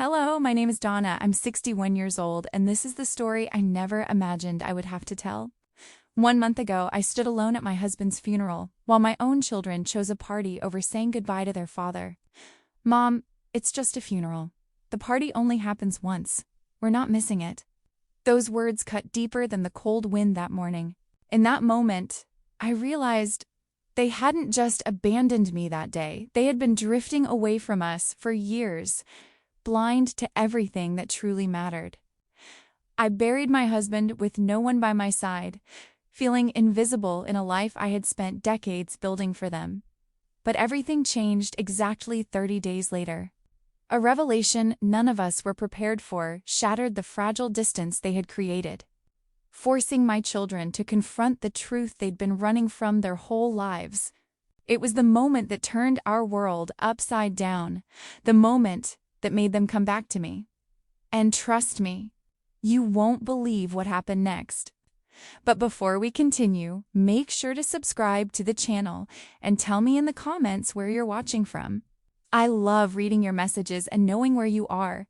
Hello, my name is Donna. I'm 61 years old, and this is the story I never imagined I would have to tell. 1 month ago, I stood alone at my husband's funeral, while my own children chose a party over saying goodbye to their father. Mom, it's just a funeral. The party only happens once. We're not missing it. Those words cut deeper than the cold wind that morning. In that moment, I realized they hadn't just abandoned me that day. They had been drifting away from us for years, blind to everything that truly mattered. I buried my husband with no one by my side, feeling invisible in a life I had spent decades building for them. But everything changed exactly 30 days later. A revelation none of us were prepared for shattered the fragile distance they had created, forcing my children to confront the truth they'd been running from their whole lives. It was the moment that turned our world upside down, the moment that made them come back to me. And trust me, you won't believe what happened next. But before we continue, make sure to subscribe to the channel and tell me in the comments where you're watching from. I love reading your messages and knowing where you are.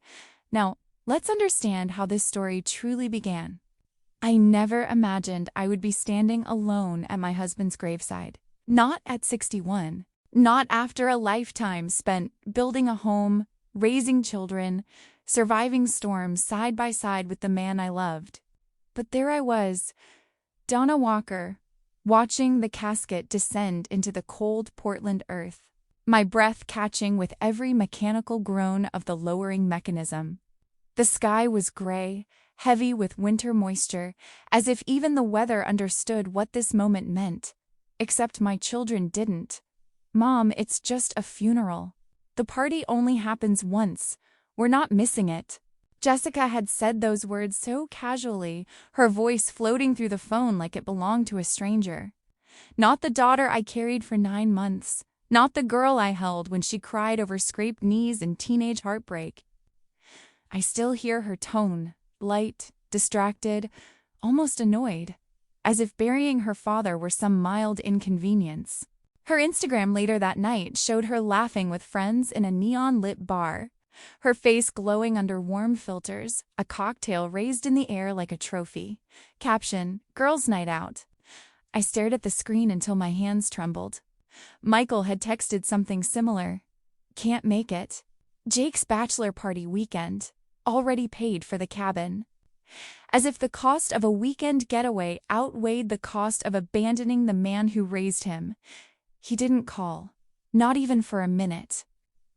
Now, let's understand how this story truly began. I never imagined I would be standing alone at my husband's graveside. Not at 61. Not after a lifetime spent building a home, raising children, surviving storms side by side with the man I loved. But there I was, Donna Walker, watching the casket descend into the cold Portland earth, my breath catching with every mechanical groan of the lowering mechanism. The sky was gray, heavy with winter moisture, as if even the weather understood what this moment meant. Except my children didn't. Mom, it's just a funeral. The party only happens once. We're not missing it. Jessica had said those words so casually, her voice floating through the phone like it belonged to a stranger. Not the daughter I carried for 9 months. Not the girl I held when she cried over scraped knees and teenage heartbreak. I still hear her tone, light, distracted, almost annoyed, as if burying her father were some mild inconvenience. Her Instagram later that night showed her laughing with friends in a neon-lit bar, her face glowing under warm filters, a cocktail raised in the air like a trophy. Caption, "Girls' Night Out." I stared at the screen until my hands trembled. Michael had texted something similar. "Can't make it. Jake's bachelor party weekend. Already paid for the cabin." As if the cost of a weekend getaway outweighed the cost of abandoning the man who raised him. He didn't call. Not even for a minute.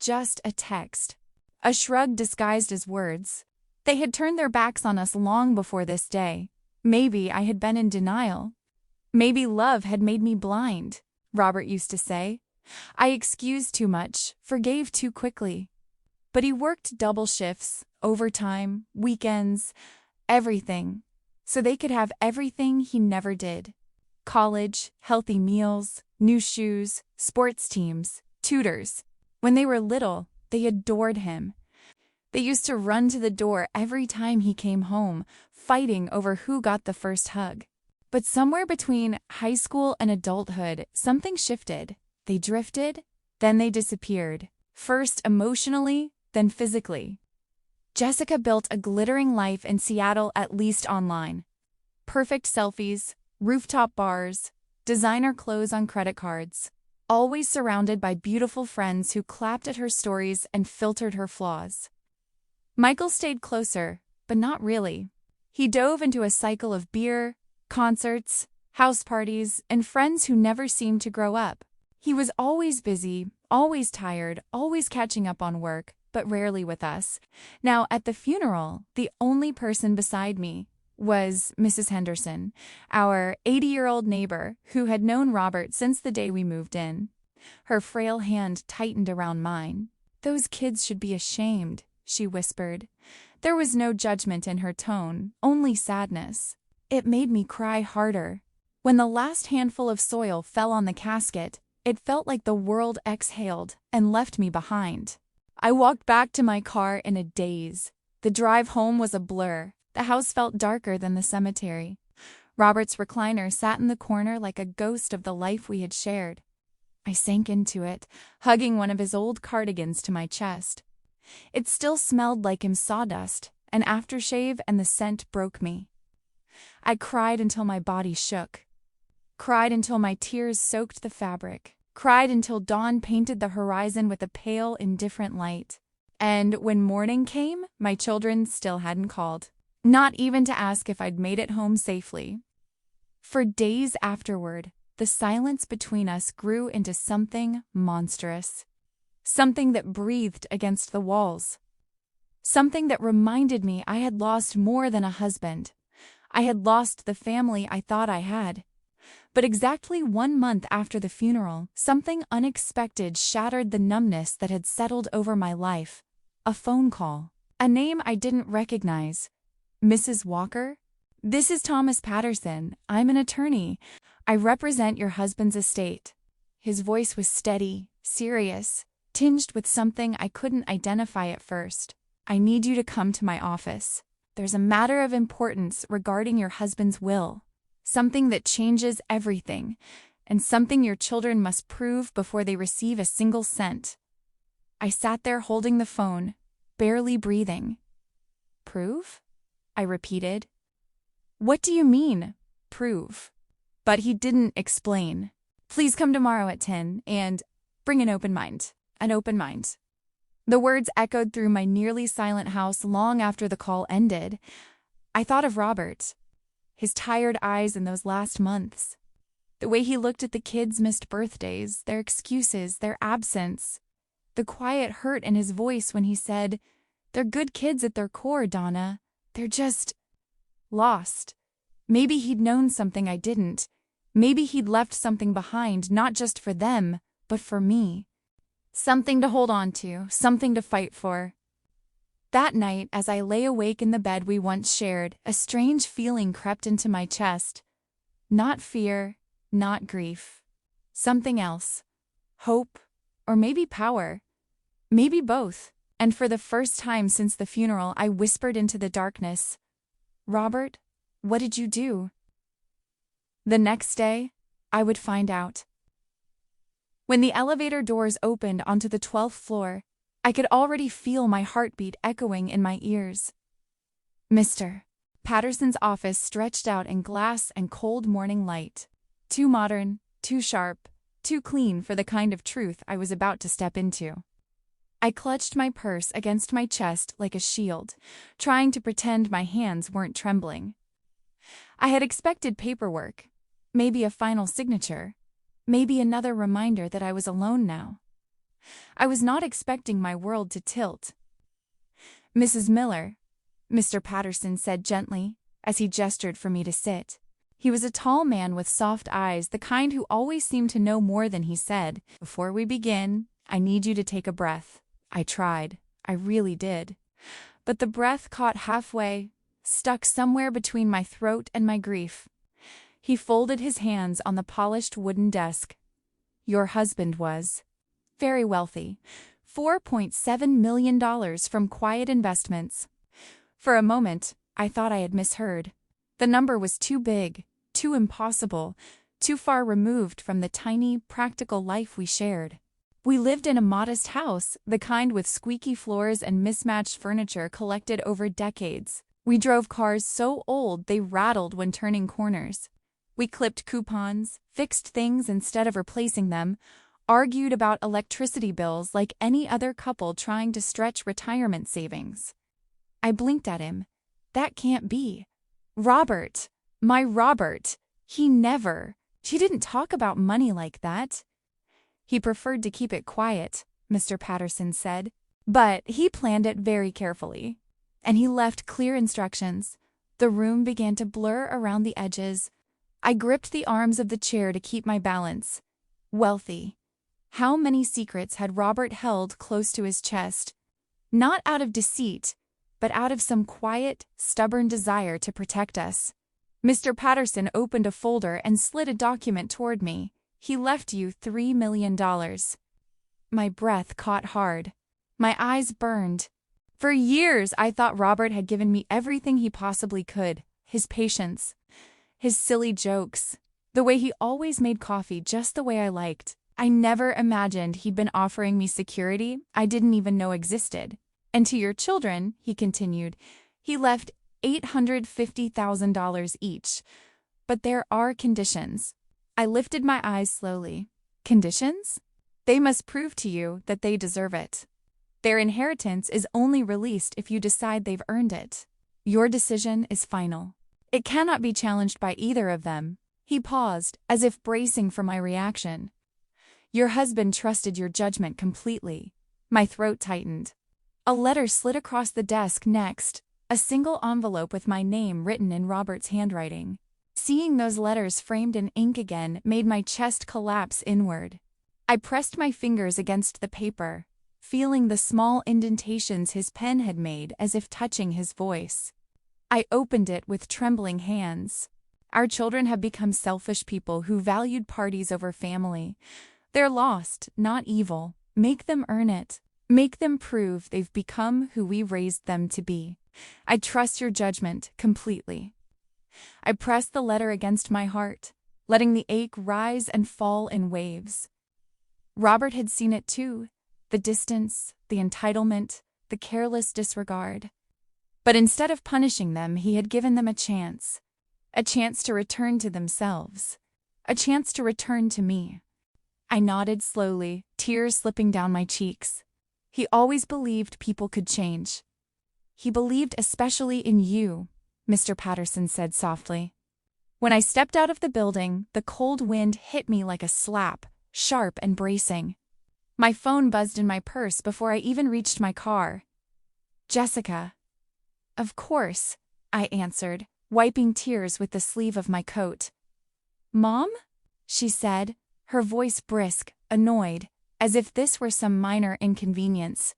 Just a text. A shrug disguised as words. They had turned their backs on us long before this day. Maybe I had been in denial. Maybe love had made me blind, Robert used to say. I excused too much, forgave too quickly. But he worked double shifts, overtime, weekends, everything, so they could have everything he never did. College, healthy meals, new shoes, sports teams, tutors. When they were little, they adored him. They used to run to the door every time he came home, fighting over who got the first hug. But somewhere between high school and adulthood, something shifted. They drifted, then they disappeared. First emotionally, then physically. Jessica built a glittering life in Seattle, at least online. Perfect selfies, rooftop bars, designer clothes on credit cards. Always surrounded by beautiful friends who clapped at her stories and filtered her flaws. Michael stayed closer, but not really. He dove into a cycle of beer, concerts, house parties, and friends who never seemed to grow up. He was always busy, always tired, always catching up on work, but rarely with us. Now, at the funeral, the only person beside me was Mrs. Henderson, our 80-year-old neighbor who had known Robert since the day we moved in. Her frail hand tightened around mine. "Those kids should be ashamed," she whispered. There was no judgment in her tone, only sadness. It made me cry harder. When the last handful of soil fell on the casket, it felt like the world exhaled and left me behind. I walked back to my car in a daze. The drive home was a blur. The house felt darker than the cemetery. Robert's recliner sat in the corner like a ghost of the life we had shared. I sank into it, hugging one of his old cardigans to my chest. It still smelled like him sawdust, an aftershave, and the scent broke me. I cried until my body shook. Cried until my tears soaked the fabric. Cried until dawn painted the horizon with a pale, indifferent light. And when morning came, my children still hadn't called. Not even to ask if I'd made it home safely. For days afterward, the silence between us grew into something monstrous. Something that breathed against the walls. Something that reminded me I had lost more than a husband. I had lost the family I thought I had. But exactly 1 month after the funeral, something unexpected shattered the numbness that had settled over my life. A phone call. A name I didn't recognize. Mrs. Walker? This is Thomas Patterson. I'm an attorney. I represent your husband's estate. His voice was steady, serious, tinged with something I couldn't identify at first. I need you to come to my office. There's a matter of importance regarding your husband's will. Something that changes everything, and something your children must prove before they receive a single cent. I sat there holding the phone, barely breathing. Prove? I repeated. What do you mean, prove? But he didn't explain. Please come tomorrow at 10 and bring an open mind. An open mind. The words echoed through my nearly silent house long after the call ended. I thought of Robert. His tired eyes in those last months. The way he looked at the kids' missed birthdays, their excuses, their absence. The quiet hurt in his voice when he said, "They're good kids at their core, Donna. They're just lost." Maybe he'd known something I didn't. Maybe he'd left something behind, not just for them, but for me. Something to hold on to, something to fight for. That night, as I lay awake in the bed we once shared, a strange feeling crept into my chest. Not fear, not grief. Something else. Hope, or maybe power. Maybe both. And for the first time since the funeral, I whispered into the darkness, "Robert, what did you do?" The next day, I would find out. When the elevator doors opened onto the 12th floor, I could already feel my heartbeat echoing in my ears. Mr. Patterson's office stretched out in glass and cold morning light. Too modern, too sharp, too clean for the kind of truth I was about to step into. I clutched my purse against my chest like a shield, trying to pretend my hands weren't trembling. I had expected paperwork, maybe a final signature, maybe another reminder that I was alone now. I was not expecting my world to tilt. "Mrs. Miller," Mr. Patterson said gently, as he gestured for me to sit. He was a tall man with soft eyes, the kind who always seemed to know more than he said. "Before we begin, I need you to take a breath." I tried. I really did. But the breath caught halfway, stuck somewhere between my throat and my grief. He folded his hands on the polished wooden desk. "Your husband was very wealthy. $4.7 million from quiet investments." For a moment, I thought I had misheard. The number was too big, too impossible, too far removed from the tiny, practical life we shared. We lived in a modest house, the kind with squeaky floors and mismatched furniture collected over decades. We drove cars so old they rattled when turning corners. We clipped coupons, fixed things instead of replacing them, argued about electricity bills like any other couple trying to stretch retirement savings. I blinked at him. That can't be. Robert! My Robert! He didn't talk about money like that. He preferred to keep it quiet, Mr. Patterson said, but he planned it very carefully. And he left clear instructions. The room began to blur around the edges. I gripped the arms of the chair to keep my balance. Wealthy. How many secrets had Robert held close to his chest? Not out of deceit, but out of some quiet, stubborn desire to protect us. Mr. Patterson opened a folder and slid a document toward me. "He left you $3 million. My breath caught hard. My eyes burned. For years, I thought Robert had given me everything he possibly could. His patience, his silly jokes, the way he always made coffee just the way I liked. I never imagined he'd been offering me security I didn't even know existed. And to your children, he continued, he left $850,000 each. But there are conditions. I lifted my eyes slowly. Conditions? They must prove to you that they deserve it. Their inheritance is only released if you decide they've earned it. Your decision is final. It cannot be challenged by either of them. He paused, as if bracing for my reaction. Your husband trusted your judgment completely. My throat tightened. A letter slid across the desk next, a single envelope with my name written in Robert's handwriting. Seeing those letters framed in ink again made my chest collapse inward. I pressed my fingers against the paper, feeling the small indentations his pen had made as if touching his voice. I opened it with trembling hands. Our children have become selfish people who valued parties over family. They're lost, not evil. Make them earn it. Make them prove they've become who we raised them to be. I trust your judgment completely. I pressed the letter against my heart, letting the ache rise and fall in waves. Robert had seen it too, the distance, the entitlement, the careless disregard. But instead of punishing them, he had given them a chance to return to themselves, a chance to return to me. I nodded slowly, tears slipping down my cheeks. He always believed people could change. He believed especially in you, Mr. Patterson said softly. When I stepped out of the building, the cold wind hit me like a slap, sharp and bracing. My phone buzzed in my purse before I even reached my car. Jessica. Of course, I answered, wiping tears with the sleeve of my coat. Mom? She said, her voice brisk, annoyed, as if this were some minor inconvenience.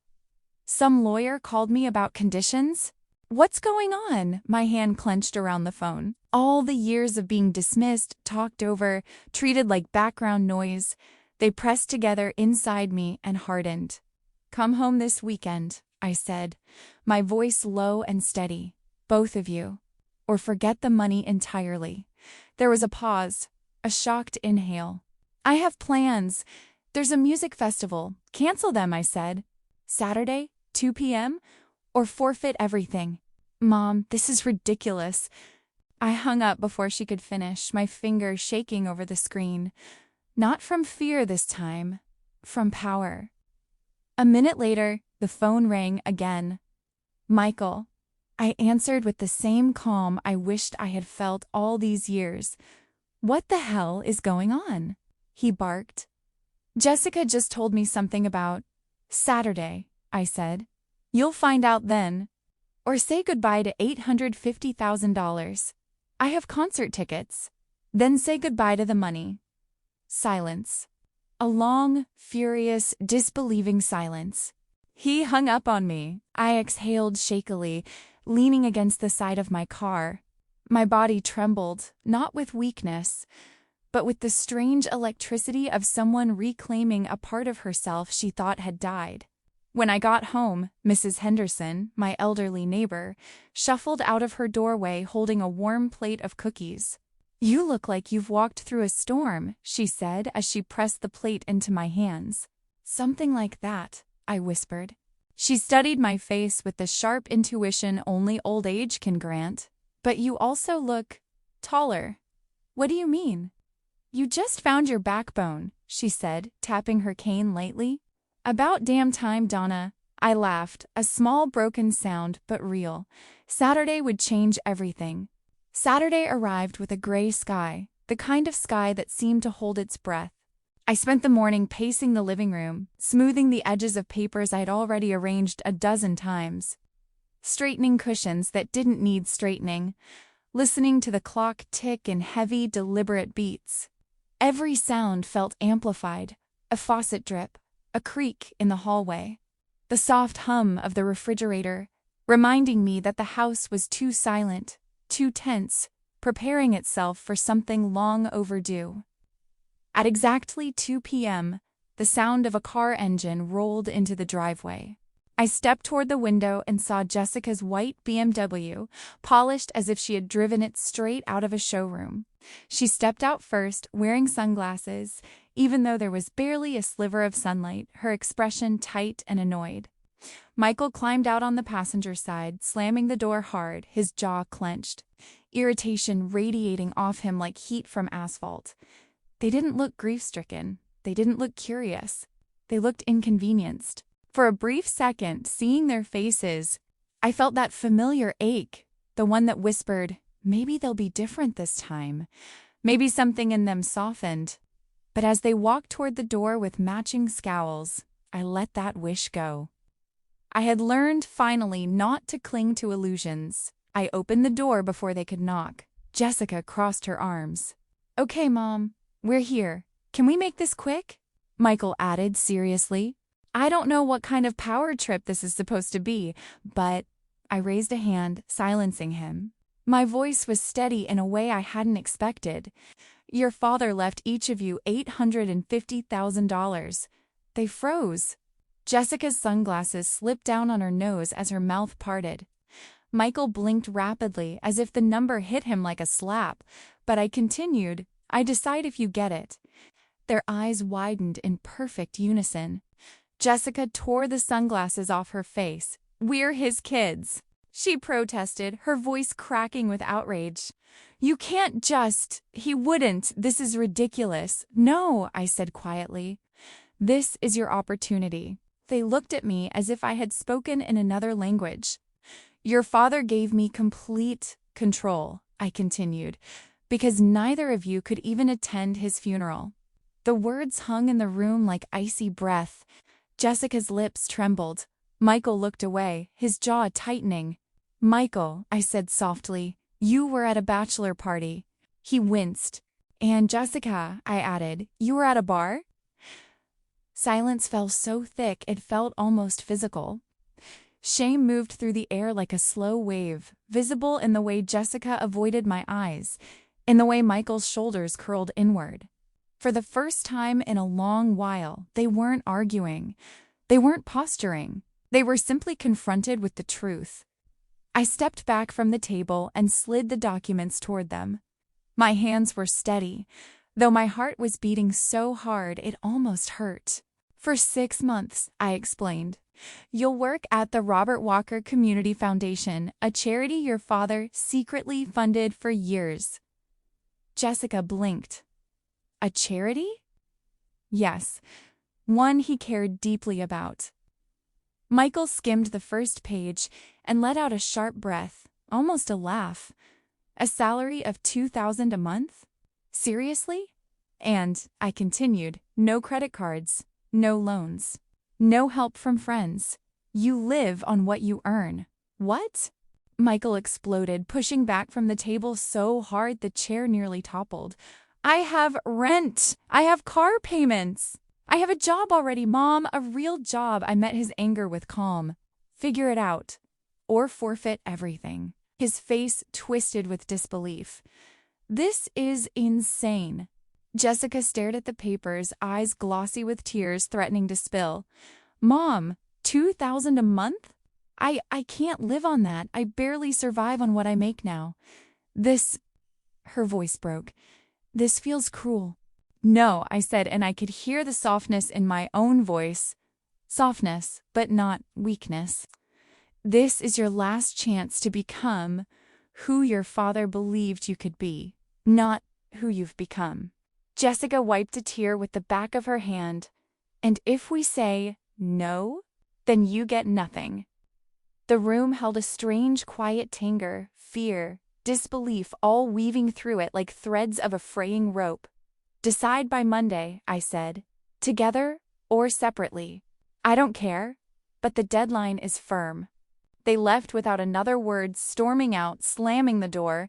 Some lawyer called me about conditions? What's going on? My hand clenched around the phone. All the years of being dismissed, talked over, treated like background noise, they pressed together inside me and hardened. Come home this weekend, I said, my voice low and steady. Both of you. Or forget the money entirely. There was a pause, a shocked inhale. I have plans. There's a music festival. Cancel them, I said. Saturday, 2 p.m.? Or forfeit everything. Mom, this is ridiculous. I hung up before she could finish, my finger shaking over the screen. Not from fear this time, from power. A minute later, the phone rang again. Michael. I answered with the same calm I wished I had felt all these years. What the hell is going on? He barked. Jessica just told me something about Saturday, I said. You'll find out then. Or say goodbye to $850,000. I have concert tickets. Then say goodbye to the money. Silence. A long, furious, disbelieving silence. He hung up on me. I exhaled shakily, leaning against the side of my car. My body trembled, not with weakness, but with the strange electricity of someone reclaiming a part of herself she thought had died. When I got home, Mrs. Henderson, my elderly neighbor, shuffled out of her doorway holding a warm plate of cookies. You look like you've walked through a storm, she said as she pressed the plate into my hands. Something like that, I whispered. She studied my face with the sharp intuition only old age can grant. But you also look taller. What do you mean? You just found your backbone, she said, tapping her cane lightly. About damn time, Donna. I laughed, a small broken sound, but real. Saturday would change everything. Saturday arrived with a gray sky, the kind of sky that seemed to hold its breath. I spent the morning pacing the living room, smoothing the edges of papers I'd already arranged a dozen times, straightening cushions that didn't need straightening, listening to the clock tick in heavy, deliberate beats. Every sound felt amplified, a faucet drip, a creak in the hallway, the soft hum of the refrigerator, reminding me that the house was too silent, too tense, preparing itself for something long overdue. At exactly 2 p.m., the sound of a car engine rolled into the driveway. I stepped toward the window and saw Jessica's white BMW, polished as if she had driven it straight out of a showroom. She stepped out first, wearing sunglasses. Even though there was barely a sliver of sunlight, her expression tight and annoyed. Michael climbed out on the passenger side, slamming the door hard, his jaw clenched, irritation radiating off him like heat from asphalt. They didn't look grief-stricken. They didn't look curious. They looked inconvenienced. For a brief second, seeing their faces, I felt that familiar ache, the one that whispered, maybe they'll be different this time. Maybe something in them softened. But as they walked toward the door with matching scowls, I let that wish go. I had learned, finally, not to cling to illusions. I opened the door before they could knock. Jessica crossed her arms. "Okay, Mom, we're here. Can we make this quick?" Michael added seriously. "I don't know what kind of power trip this is supposed to be, but—" I raised a hand, silencing him. My voice was steady in a way I hadn't expected. "Your father left each of you $850,000. They froze." Jessica's sunglasses slipped down on her nose as her mouth parted. Michael blinked rapidly as if the number hit him like a slap, but I continued, "I decide if you get it." Their eyes widened in perfect unison. Jessica tore the sunglasses off her face. "We're his kids," she protested, her voice cracking with outrage. "You can't just— He wouldn't. This is ridiculous." "No," I said quietly. "This is your opportunity." They looked at me as if I had spoken in another language. "Your father gave me complete control," I continued, "because neither of you could even attend his funeral." The words hung in the room like icy breath. Jessica's lips trembled. Michael looked away, his jaw tightening. "Michael," I said softly, "you were at a bachelor party." He winced. "And Jessica," I added, "you were at a bar?" Silence fell so thick it felt almost physical. Shame moved through the air like a slow wave, visible in the way Jessica avoided my eyes, in the way Michael's shoulders curled inward. For the first time in a long while, they weren't arguing. They weren't posturing. They were simply confronted with the truth. I stepped back from the table and slid the documents toward them. My hands were steady, though my heart was beating so hard it almost hurt. "For 6 months," I explained. "You'll work at the Robert Walker Community Foundation, a charity your father secretly funded for years." Jessica blinked. "A charity?" "Yes, one he cared deeply about." Michael skimmed the first page and let out a sharp breath, almost a laugh. "A salary of $2,000 a month? Seriously?" And, I continued, "no credit cards, no loans, no help from friends. You live on what you earn." "What?" Michael exploded, pushing back from the table so hard the chair nearly toppled. "I have rent. I have car payments. I have a job already, Mom, a real job." I met his anger with calm. "Figure it out, or forfeit everything." His face twisted with disbelief. "This is insane." Jessica stared at the papers, eyes glossy with tears threatening to spill. "Mom, $2,000 a month? I can't live on that. I barely survive on what I make now. This—" her voice broke. "This feels cruel." "No," I said, and I could hear the softness in my own voice. Softness, but not weakness. "This is your last chance to become who your father believed you could be, not who you've become." Jessica wiped a tear with the back of her hand. "And if we say no, then you get nothing." The room held a strange, quiet tangle, fear, disbelief all weaving through it like threads of a fraying rope. "Decide by Monday," I said. "Together or separately. I don't care, but the deadline is firm." They left without another word, storming out, slamming the door,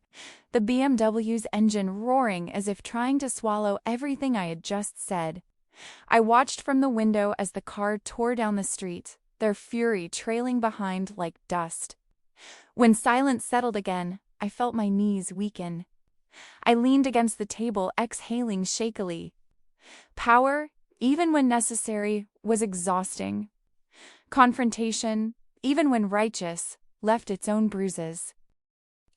the BMW's engine roaring as if trying to swallow everything I had just said. I watched from the window as the car tore down the street, their fury trailing behind like dust. When silence settled again, I felt my knees weaken. I leaned against the table, exhaling shakily. Power, even when necessary, was exhausting. Confrontation, even when righteous, left its own bruises.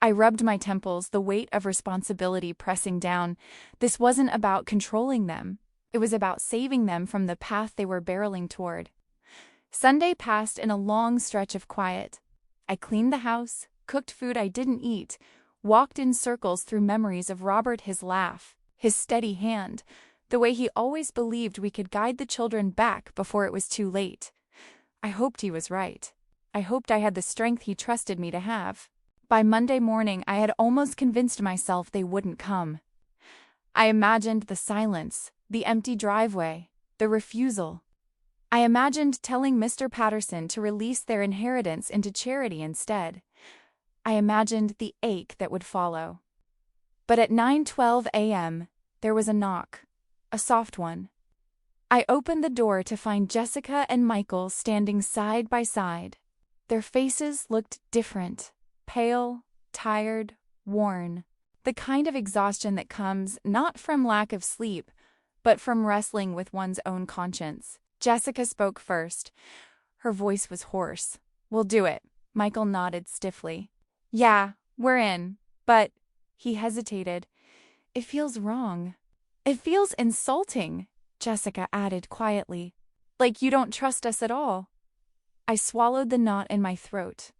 I rubbed my temples, the weight of responsibility pressing down. This wasn't about controlling them. It was about saving them from the path they were barreling toward. Sunday passed in a long stretch of quiet. I cleaned the house, cooked food I didn't eat, walked in circles through memories of Robert, his laugh, his steady hand, the way he always believed we could guide the children back before it was too late. I hoped he was right. I hoped I had the strength he trusted me to have. By Monday morning, I had almost convinced myself they wouldn't come. I imagined the silence, the empty driveway, the refusal. I imagined telling Mr. Patterson to release their inheritance into charity instead. I imagined the ache that would follow. But at 9:12 a.m., there was a knock, a soft one. I opened the door to find Jessica and Michael standing side by side. Their faces looked different, pale, tired, worn. The kind of exhaustion that comes not from lack of sleep, but from wrestling with one's own conscience. Jessica spoke first. Her voice was hoarse. "We'll do it." Michael nodded stiffly. "Yeah, we're in, but..." He hesitated. "It feels wrong." "It feels insulting," Jessica added quietly. "Like you don't trust us at all." I swallowed the knot in my throat.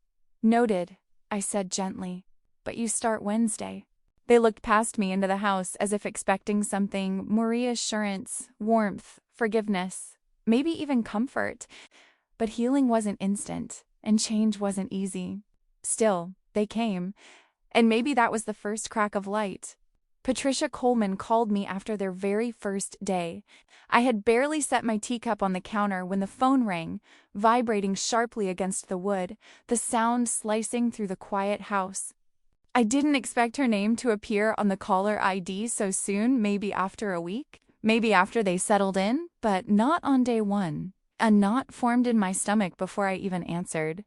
"Noted," I said gently, "but you start Wednesday." They looked past me into the house as if expecting something: more reassurance, warmth, forgiveness, maybe even comfort. But healing wasn't instant, and change wasn't easy. Still, they came, and maybe that was the first crack of light. Patricia Coleman called me after their very first day. I had barely set my teacup on the counter when the phone rang, vibrating sharply against the wood, the sound slicing through the quiet house. I didn't expect her name to appear on the caller ID so soon, maybe after a week, maybe after they settled in, but not on day one. A knot formed in my stomach before I even answered.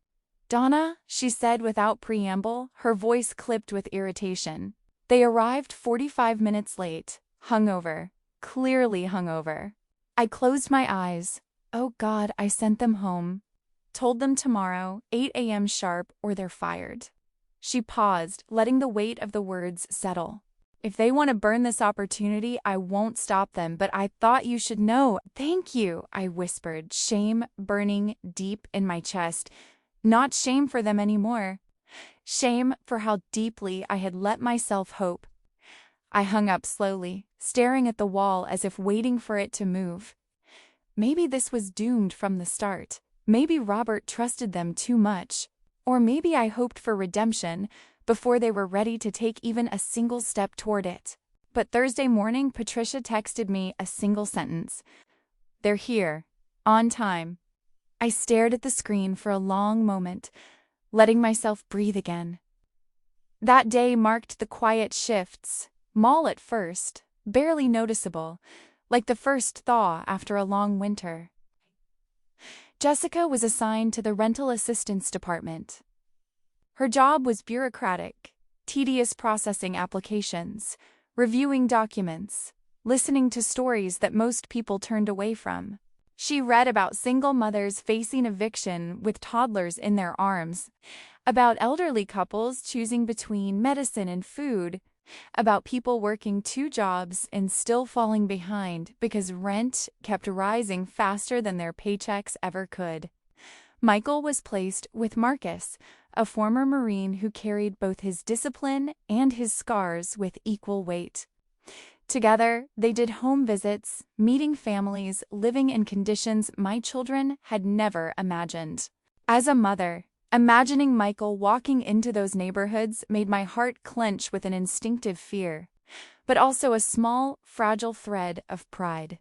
"Donna," she said without preamble, her voice clipped with irritation. They arrived 45 minutes late, hungover, clearly hungover. I closed my eyes. Oh God, I sent them home. Told them tomorrow, 8 a.m. sharp, or they're fired. She paused, letting the weight of the words settle. "If they want to burn this opportunity, I won't stop them, but I thought you should know." "Thank you," I whispered, shame burning deep in my chest. Not shame for them anymore. Shame for how deeply I had let myself hope. I hung up slowly, staring at the wall as if waiting for it to move. Maybe this was doomed from the start. Maybe Robert trusted them too much. Or maybe I hoped for redemption before they were ready to take even a single step toward it. But Thursday morning, Patricia texted me a single sentence. "They're here. On time." I stared at the screen for a long moment, letting myself breathe again. That day marked the quiet shifts, small at first, barely noticeable, like the first thaw after a long winter. Jessica was assigned to the rental assistance department. Her job was bureaucratic, tedious processing applications, reviewing documents, listening to stories that most people turned away from. She read about single mothers facing eviction with toddlers in their arms, about elderly couples choosing between medicine and food, about people working 2 jobs and still falling behind because rent kept rising faster than their paychecks ever could. Michael was placed with Marcus, a former Marine who carried both his discipline and his scars with equal weight. Together, they did home visits, meeting families, living in conditions my children had never imagined. As a mother, imagining Michael walking into those neighborhoods made my heart clench with an instinctive fear, but also a small, fragile thread of pride.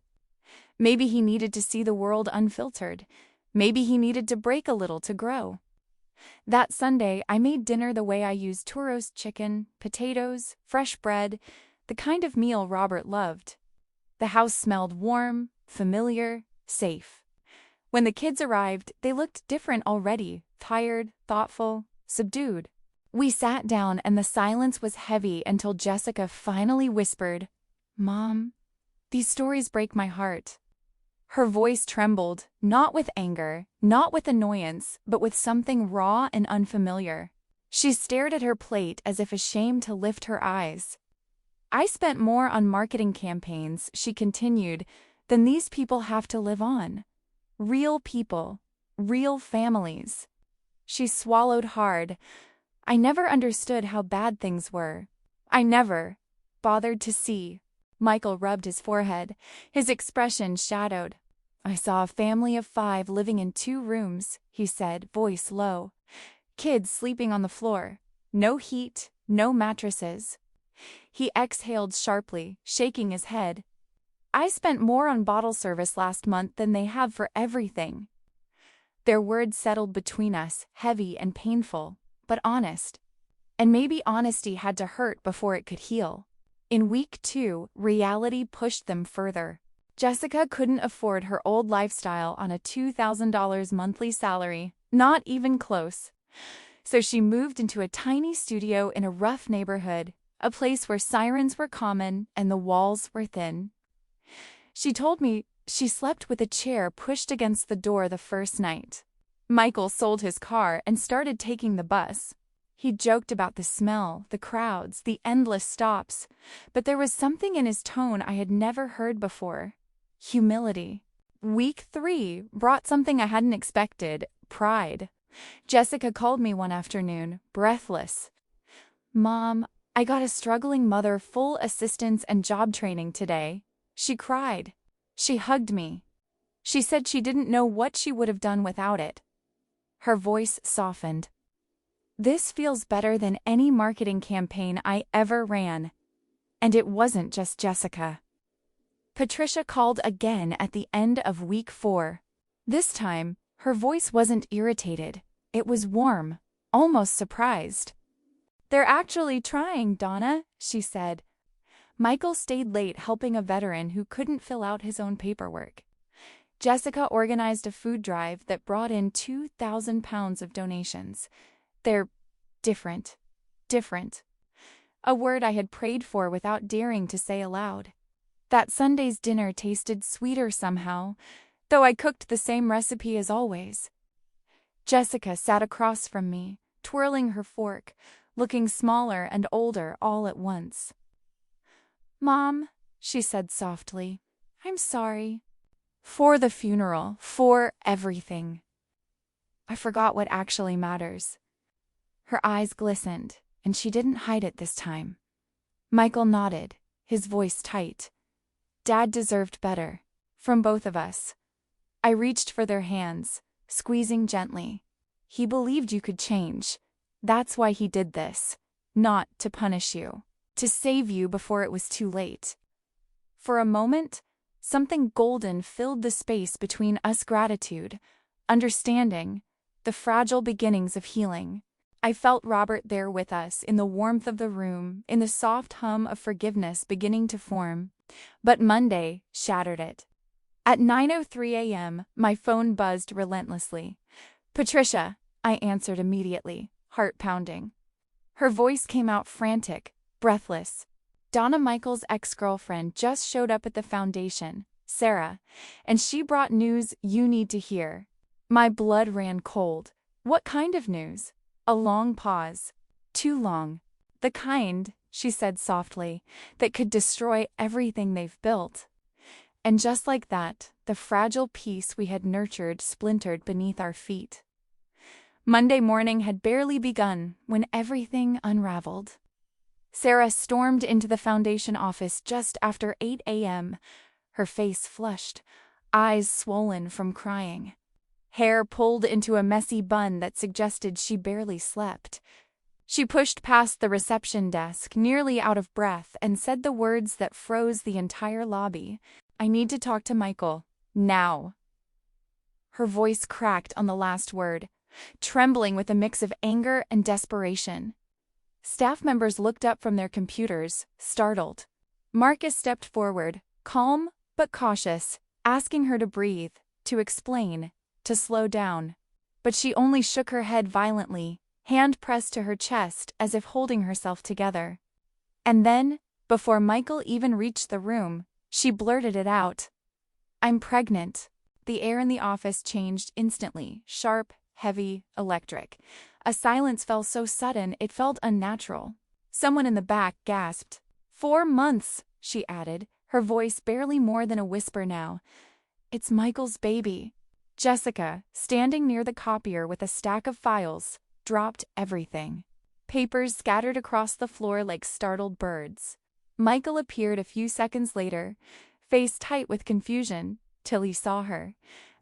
Maybe he needed to see the world unfiltered. Maybe he needed to break a little to grow. That Sunday, I made dinner the way I used to roast chicken, potatoes, fresh bread, the kind of meal Robert loved. The house smelled warm, familiar, safe. When the kids arrived, they looked different already, tired, thoughtful, subdued. We sat down and the silence was heavy until Jessica finally whispered, "Mom, these stories break my heart." Her voice trembled, not with anger, not with annoyance, but with something raw and unfamiliar. She stared at her plate as if ashamed to lift her eyes. "I spent more on marketing campaigns," she continued, "than these people have to live on. Real people, Real families. She swallowed hard. I never understood how bad things were. I never bothered to see. Michael rubbed his forehead, his expression shadowed. I saw a family of 5 living in 2 rooms, he said, voice low. Kids sleeping on the floor. No heat, no mattresses. He exhaled sharply, shaking his head. I spent more on bottle service last month than they have for everything. Their words settled between us, heavy and painful, but honest. And maybe honesty had to hurt before it could heal. In week 2, reality pushed them further. Jessica couldn't afford her old lifestyle on a $2,000 monthly salary, not even close. So she moved into a tiny studio in a rough neighborhood, a place where sirens were common and the walls were thin. She told me she slept with a chair pushed against the door the first night. Michael sold his car and started taking the bus. He joked about the smell, the crowds, the endless stops, but there was something in his tone I had never heard before. Humility. Week 3 brought something I hadn't expected, pride. Jessica called me one afternoon, breathless. Mom, I got a struggling mother full assistance and job training today. She cried. She hugged me. She said she didn't know what she would have done without it. Her voice softened. This feels better than any marketing campaign I ever ran. And it wasn't just Jessica. Patricia called again at the end of week 4. This time, her voice wasn't irritated. It was warm, almost surprised. They're actually trying, Donna, she said. Michael stayed late helping a veteran who couldn't fill out his own paperwork. Jessica organized a food drive that brought in 2,000 pounds of donations. They're different. Different. A word I had prayed for without daring to say aloud. That Sunday's dinner tasted sweeter somehow, though I cooked the same recipe as always. Jessica sat across from me, twirling her fork, looking smaller and older all at once. Mom, she said softly, I'm sorry. For the funeral, for everything. I forgot what actually matters. Her eyes glistened, and she didn't hide it this time. Michael nodded, his voice tight. Dad deserved better, from both of us. I reached for their hands, squeezing gently. He believed you could change. That's why he did this. Not to punish you. To save you before it was too late. For a moment, something golden filled the space between us, gratitude, understanding, the fragile beginnings of healing. I felt Robert there with us, in the warmth of the room, in the soft hum of forgiveness beginning to form. But Monday shattered it. At 9:03 a.m., my phone buzzed relentlessly. Patricia, I answered immediately, heart pounding. Her voice came out frantic, breathless. Donna Michael's ex-girlfriend just showed up at the foundation, Sarah, and she brought news you need to hear. My blood ran cold. What kind of news? A long pause. Too long. The kind, she said softly, that could destroy everything they've built. And just like that, the fragile piece we had nurtured splintered beneath our feet. Monday morning had barely begun when everything unraveled. Sarah stormed into the foundation office just after 8 a.m., her face flushed, eyes swollen from crying. Hair pulled into a messy bun that suggested she barely slept. She pushed past the reception desk, nearly out of breath, and said the words that froze the entire lobby. I need to talk to Michael. Now. Her voice cracked on the last word, trembling with a mix of anger and desperation. Staff members looked up from their computers, startled. Marcus stepped forward, calm but cautious, asking her to breathe, to explain, to slow down. But she only shook her head violently, hand pressed to her chest as if holding herself together. And then, before Michael even reached the room, she blurted it out. I'm pregnant. The air in the office changed instantly, sharp, heavy, electric. A silence fell so sudden it felt unnatural. Someone in the back gasped. 4 months, she added, her voice barely more than a whisper now. It's Michael's baby. Jessica, standing near the copier with a stack of files, dropped everything. Papers scattered across the floor like startled birds. Michael appeared a few seconds later, face tight with confusion, till he saw her,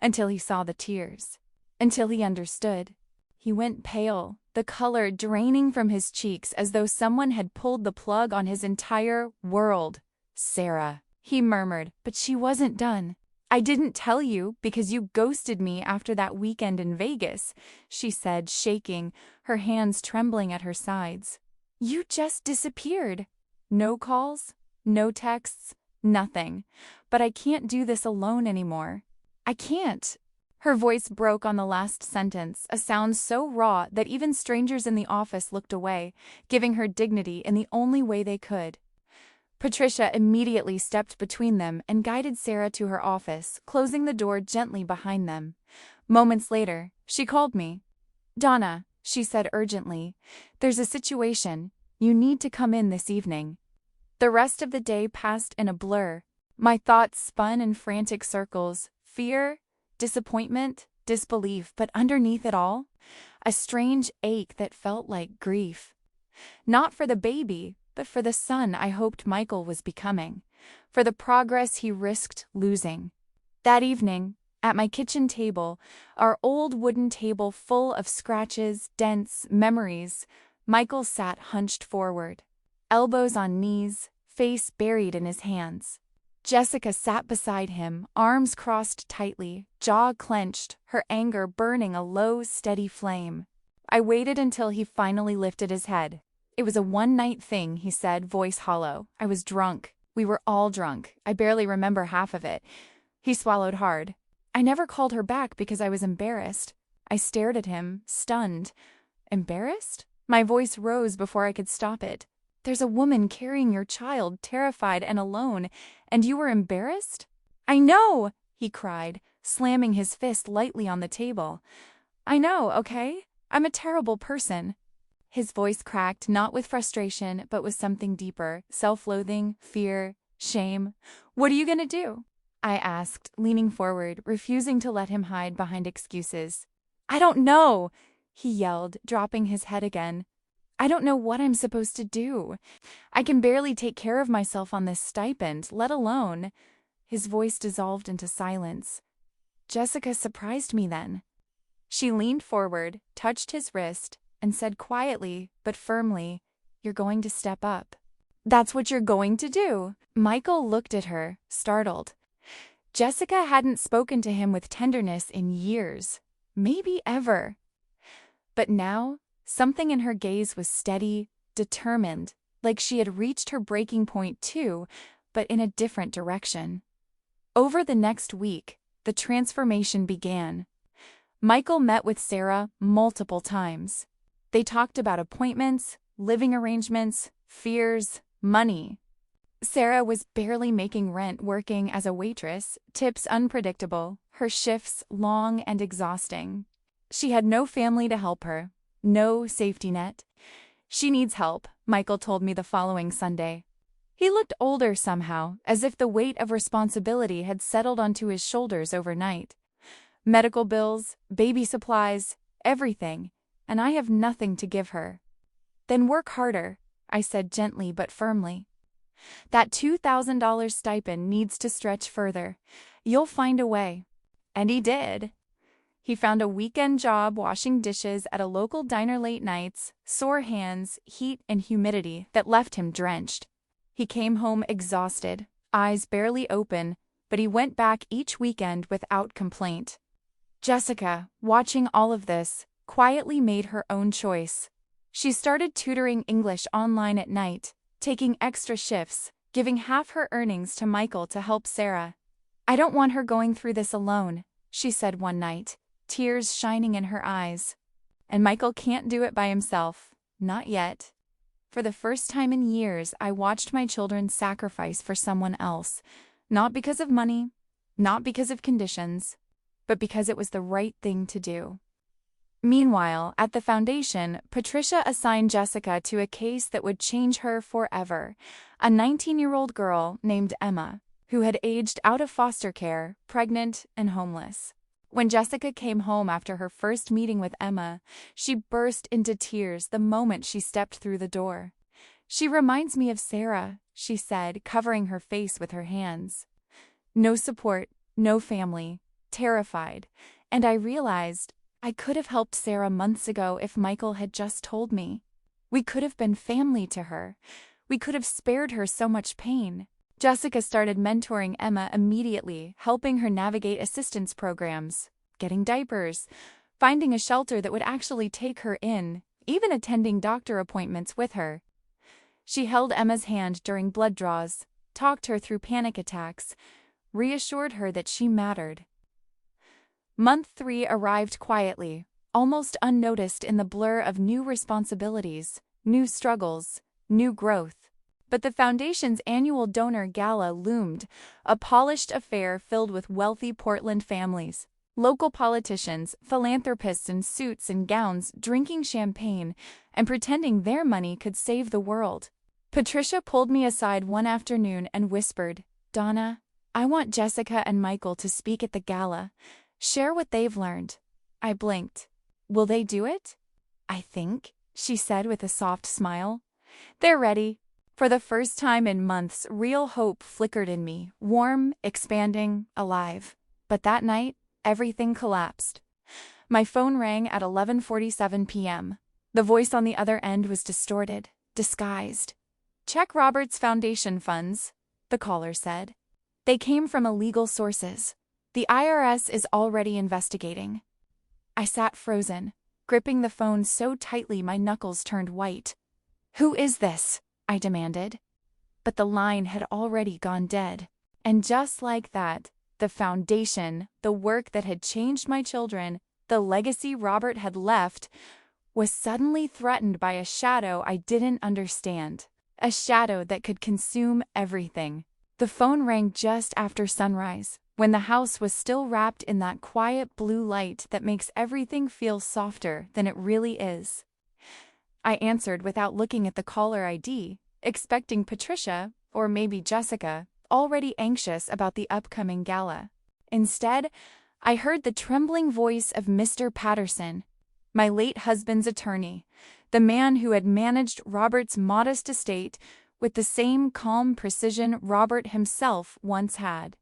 until he saw the tears, until he understood. He went pale, the color draining from his cheeks as though someone had pulled the plug on his entire world. "Sarah," he murmured, but she wasn't done. "I didn't tell you because you ghosted me after that weekend in Vegas," she said, shaking, her hands trembling at her sides. "You just disappeared. No calls, no texts, nothing. But I can't do this alone anymore. I can't." Her voice broke on the last sentence, a sound so raw that even strangers in the office looked away, giving her dignity in the only way they could. Patricia immediately stepped between them and guided Sarah to her office, closing the door gently behind them. Moments later, she called me. "Donna," she said urgently, "there's a situation. You need to come in this evening." The rest of the day passed in a blur. My thoughts spun in frantic circles, fear, disappointment, disbelief, but underneath it all, a strange ache that felt like grief. Not for the baby, but for the son I hoped Michael was becoming, for the progress he risked losing. That evening, at my kitchen table, our old wooden table full of scratches, dents, memories, Michael sat hunched forward, elbows on knees, face buried in his hands. Jessica sat beside him, arms crossed tightly, jaw clenched, her anger burning a low, steady flame. I waited until he finally lifted his head. "It was a one-night thing," he said, voice hollow. "I was drunk. We were all drunk. I barely remember half of it." He swallowed hard. "I never called her back because I was embarrassed." I stared at him, stunned. "Embarrassed?" My voice rose before I could stop it. "There's a woman carrying your child, terrified and alone, and you were embarrassed?" "I know!" he cried, slamming his fist lightly on the table. "I know, okay? I'm a terrible person." His voice cracked, not with frustration, but with something deeper, self-loathing, fear, shame. "What are you gonna do?" I asked, leaning forward, refusing to let him hide behind excuses. "I don't know!" he yelled, dropping his head again. "I don't know what I'm supposed to do. I can barely take care of myself on this stipend, let alone—" His voice dissolved into silence. Jessica surprised me then. She leaned forward, touched his wrist, and said quietly but firmly, "You're going to step up." "That's what you're going to do?" Michael looked at her, startled. Jessica hadn't spoken to him with tenderness in years, maybe ever. But now, something in her gaze was steady, determined, like she had reached her breaking point too, but in a different direction. Over the next week, the transformation began. Michael met with Sarah multiple times. They talked about appointments, living arrangements, fears, money. Sarah was barely making rent working as a waitress, tips unpredictable, her shifts long and exhausting. She had no family to help her, no safety net. "She needs help," Michael told me the following Sunday. He looked older somehow, as if the weight of responsibility had settled onto his shoulders overnight. Medical bills, baby supplies, everything, and I have nothing to give her. "Then work harder," I said gently but firmly. "That $2,000 stipend needs to stretch further. You'll find a way." And he did. He found a weekend job washing dishes at a local diner late nights, sore hands, heat and humidity that left him drenched. He came home exhausted, eyes barely open, but he went back each weekend without complaint. Jessica, watching all of this, quietly made her own choice. She started tutoring English online at night, taking extra shifts, giving half her earnings to Michael to help Sarah. "I don't want her going through this alone," she said one night, tears shining in her eyes. And Michael can't do it by himself. Not yet. For the first time in years, I watched my children sacrifice for someone else, not because of money, not because of conditions, but because it was the right thing to do. Meanwhile, at the foundation, Patricia assigned Jessica to a case that would change her forever, a 19-year-old girl named Emma, who had aged out of foster care, pregnant and homeless. When Jessica came home after her first meeting with Emma, she burst into tears the moment she stepped through the door. "She reminds me of Sarah," she said, covering her face with her hands. No support, no family, terrified, and I realized I could have helped Sarah months ago if Michael had just told me. We could have been family to her. We could have spared her so much pain. Jessica started mentoring Emma immediately, helping her navigate assistance programs, getting diapers, finding a shelter that would actually take her in, even attending doctor appointments with her. She held Emma's hand during blood draws, talked her through panic attacks, reassured her that she mattered. Month 3 arrived quietly, almost unnoticed in the blur of new responsibilities, new struggles, new growth. But the Foundation's annual donor gala loomed, a polished affair filled with wealthy Portland families, local politicians, philanthropists in suits and gowns drinking champagne and pretending their money could save the world. Patricia pulled me aside one afternoon and whispered, "Donna, I want Jessica and Michael to speak at the gala. Share what they've learned." I blinked. "Will they do it?" "I think," she said with a soft smile. "They're ready." For the first time in months, real hope flickered in me, warm, expanding, alive. But that night, everything collapsed. My phone rang at 11:47 p.m. The voice on the other end was distorted, disguised. "Check Roberts Foundation funds," the caller said. "They came from illegal sources. The IRS is already investigating." I sat frozen, gripping the phone so tightly my knuckles turned white. "Who is this?" I demanded. But the line had already gone dead. And just like that, the foundation, the work that had changed my children, the legacy Robert had left, was suddenly threatened by a shadow I didn't understand. A shadow that could consume everything. The phone rang just after sunrise, when the house was still wrapped in that quiet blue light that makes everything feel softer than it really is. I answered without looking at the caller ID, expecting Patricia, or maybe Jessica, already anxious about the upcoming gala. Instead, I heard the trembling voice of Mr. Patterson, my late husband's attorney, the man who had managed Robert's modest estate with the same calm precision Robert himself once had.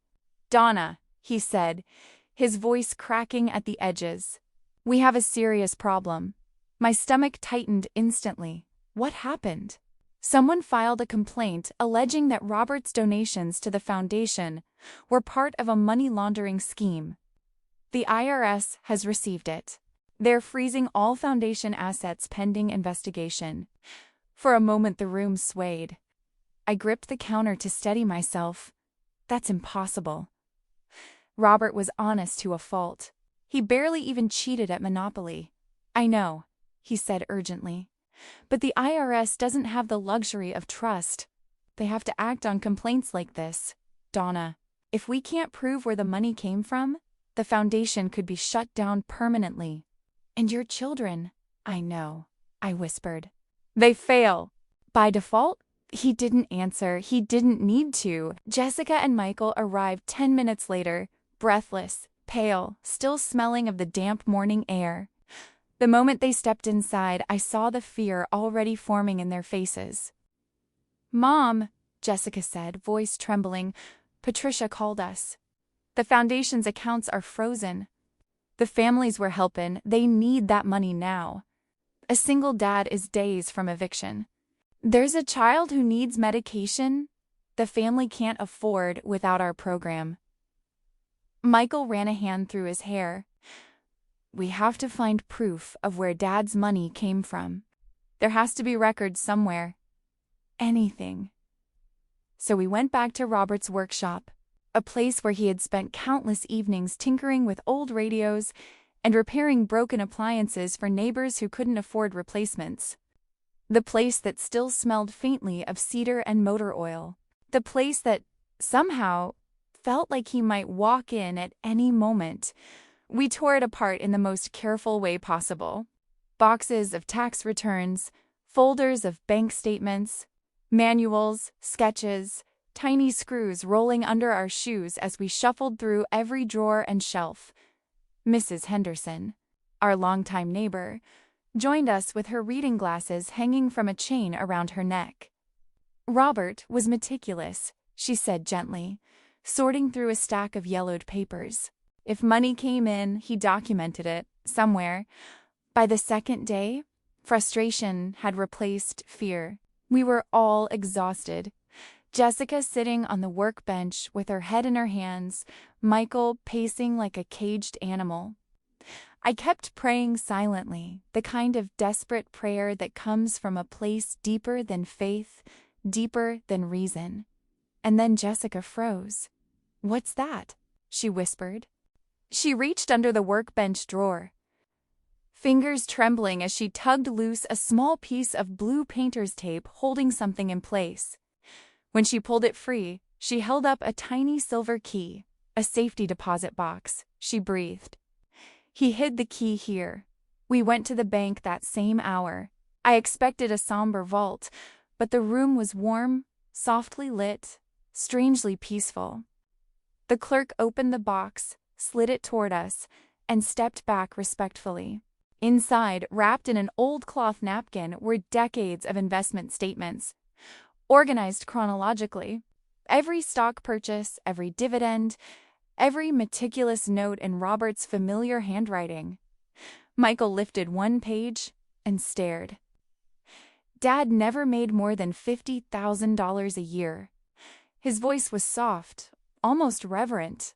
"Donna," he said, his voice cracking at the edges, "we have a serious problem." My stomach tightened instantly. What happened? Someone filed a complaint alleging that Robert's donations to the foundation were part of a money laundering scheme. The IRS has received it. They're freezing all foundation assets pending investigation. For a moment the room swayed. I gripped the counter to steady myself. That's impossible. Robert was honest to a fault. He barely even cheated at Monopoly. "I know," he said urgently. "But the IRS doesn't have the luxury of trust. They have to act on complaints like this. Donna, if we can't prove where the money came from, the foundation could be shut down permanently." "And your children?" "I know," I whispered. "They fail." By default? He didn't answer. He didn't need to. Jessica and Michael arrived 10 minutes later, breathless, pale, still smelling of the damp morning air. The moment they stepped inside, I saw the fear already forming in their faces. "Mom," Jessica said, voice trembling, "Patricia called us. The foundation's accounts are frozen. The families we're helping, they need that money now. A single dad is days from eviction. There's a child who needs medication the family can't afford without our program." Michael ran a hand through his hair. "We have to find proof of where Dad's money came from. There has to be records somewhere. Anything." So we went back to Robert's workshop, a place where he had spent countless evenings tinkering with old radios and repairing broken appliances for neighbors who couldn't afford replacements. The place that still smelled faintly of cedar and motor oil. The place that, somehow, felt like he might walk in at any moment. We tore it apart in the most careful way possible. Boxes of tax returns, folders of bank statements, manuals, sketches, tiny screws rolling under our shoes as we shuffled through every drawer and shelf. Mrs. Henderson, our longtime neighbor, joined us with her reading glasses hanging from a chain around her neck. Robert was meticulous, she said gently, sorting through a stack of yellowed papers. If money came in, he documented it, somewhere. By the second day, frustration had replaced fear. We were all exhausted. Jessica sitting on the workbench with her head in her hands, Michael pacing like a caged animal. I kept praying silently, the kind of desperate prayer that comes from a place deeper than faith, deeper than reason. And then Jessica froze. "What's that?" she whispered. She reached under the workbench drawer, fingers trembling as she tugged loose a small piece of blue painter's tape holding something in place. When she pulled it free, she held up a tiny silver key, a safety deposit box. She breathed. "He hid the key here. We went to the bank that same hour. I expected a somber vault, but the room was warm, softly lit, strangely peaceful." The clerk opened the box, slid it toward us, and stepped back respectfully. Inside, wrapped in an old cloth napkin, were decades of investment statements, organized chronologically. Every stock purchase, every dividend, every meticulous note in Robert's familiar handwriting. Michael lifted one page and stared. Dad never made more than $50,000 a year. His voice was soft, almost reverent.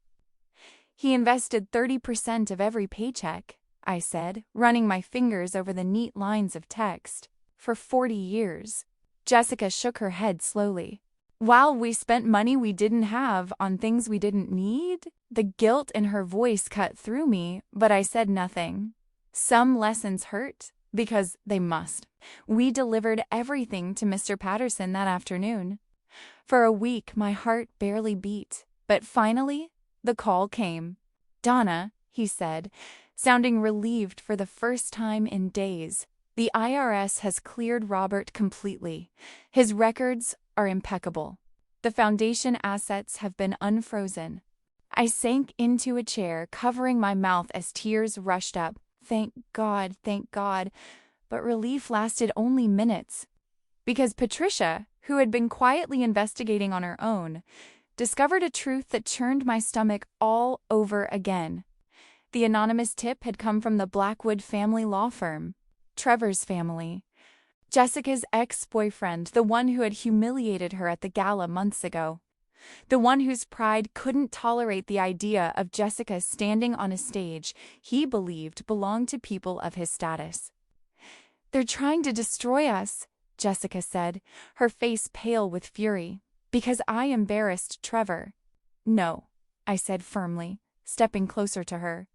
"He invested 30% of every paycheck," I said, running my fingers over the neat lines of text, "for 40 years. Jessica shook her head slowly. "While we spent money we didn't have on things we didn't need?" The guilt in her voice cut through me, but I said nothing. Some lessons hurt, because they must. We delivered everything to Mr. Patterson that afternoon. For a week my heart barely beat, but finally the call came. "Donna," he said, sounding relieved for the first time in days, "the IRS has cleared Robert completely. His records are impeccable. The foundation assets have been unfrozen." I sank into a chair, covering my mouth as tears rushed up. Thank God, but relief lasted only minutes. Because Patricia, who had been quietly investigating on her own, discovered a truth that churned my stomach all over again. The anonymous tip had come from the Blackwood family law firm, Trevor's family. Jessica's ex-boyfriend, the one who had humiliated her at the gala months ago. The one whose pride couldn't tolerate the idea of Jessica standing on a stage he believed belonged to people of his status. "They're trying to destroy us," Jessica said, her face pale with fury, "because I embarrassed Trevor." "No," I said firmly, stepping closer to her.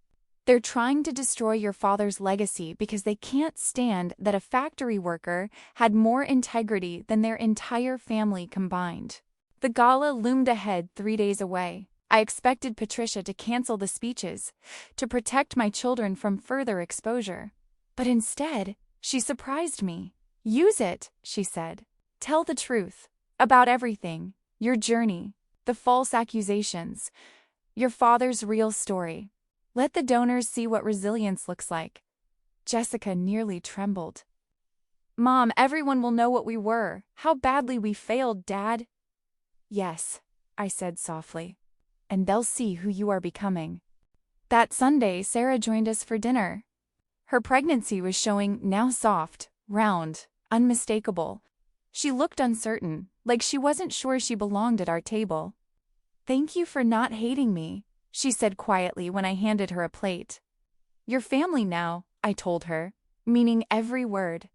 "They're trying to destroy your father's legacy because they can't stand that a factory worker had more integrity than their entire family combined." The gala loomed ahead 3 days away. I expected Patricia to cancel the speeches, to protect my children from further exposure. But instead, she surprised me. "Use it," she said. "Tell the truth. About everything. Your journey. The false accusations. Your father's real story. Let the donors see what resilience looks like." Jessica nearly trembled. "Mom, everyone will know what we were. How badly we failed, Dad." "Yes," I said softly, "and they'll see who you are becoming." That Sunday, Sarah joined us for dinner. Her pregnancy was showing, now soft, round, unmistakable. She looked uncertain, like she wasn't sure she belonged at our table. "Thank you for not hating me," she said quietly when I handed her a plate. "You're family now," I told her, meaning every word.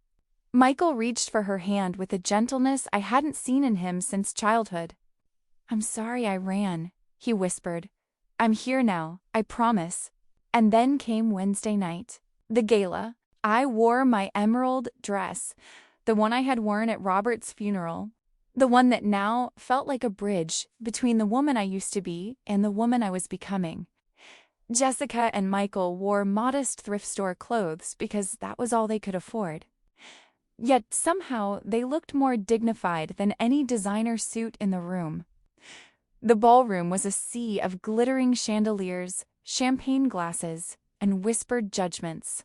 Michael reached for her hand with a gentleness I hadn't seen in him since childhood. "I'm sorry I ran," he whispered. "I'm here now, I promise." And then came Wednesday night, the gala. I wore my emerald dress, the one I had worn at Robert's funeral, the one that now felt like a bridge between the woman I used to be and the woman I was becoming. Jessica and Michael wore modest thrift store clothes because that was all they could afford. Yet somehow they looked more dignified than any designer suit in the room. The ballroom was a sea of glittering chandeliers, champagne glasses, and whispered judgments.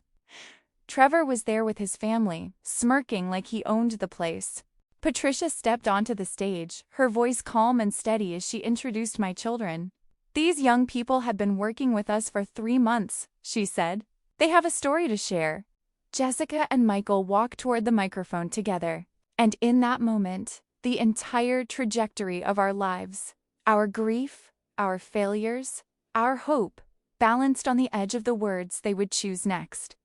Trevor was there with his family, smirking like he owned the place. Patricia stepped onto the stage, her voice calm and steady as she introduced my children. "These young people have been working with us for 3 months," she said. "They have a story to share." Jessica and Michael walked toward the microphone together, and in that moment, the entire trajectory of our lives, our grief, our failures, our hope, balanced on the edge of the words they would choose next.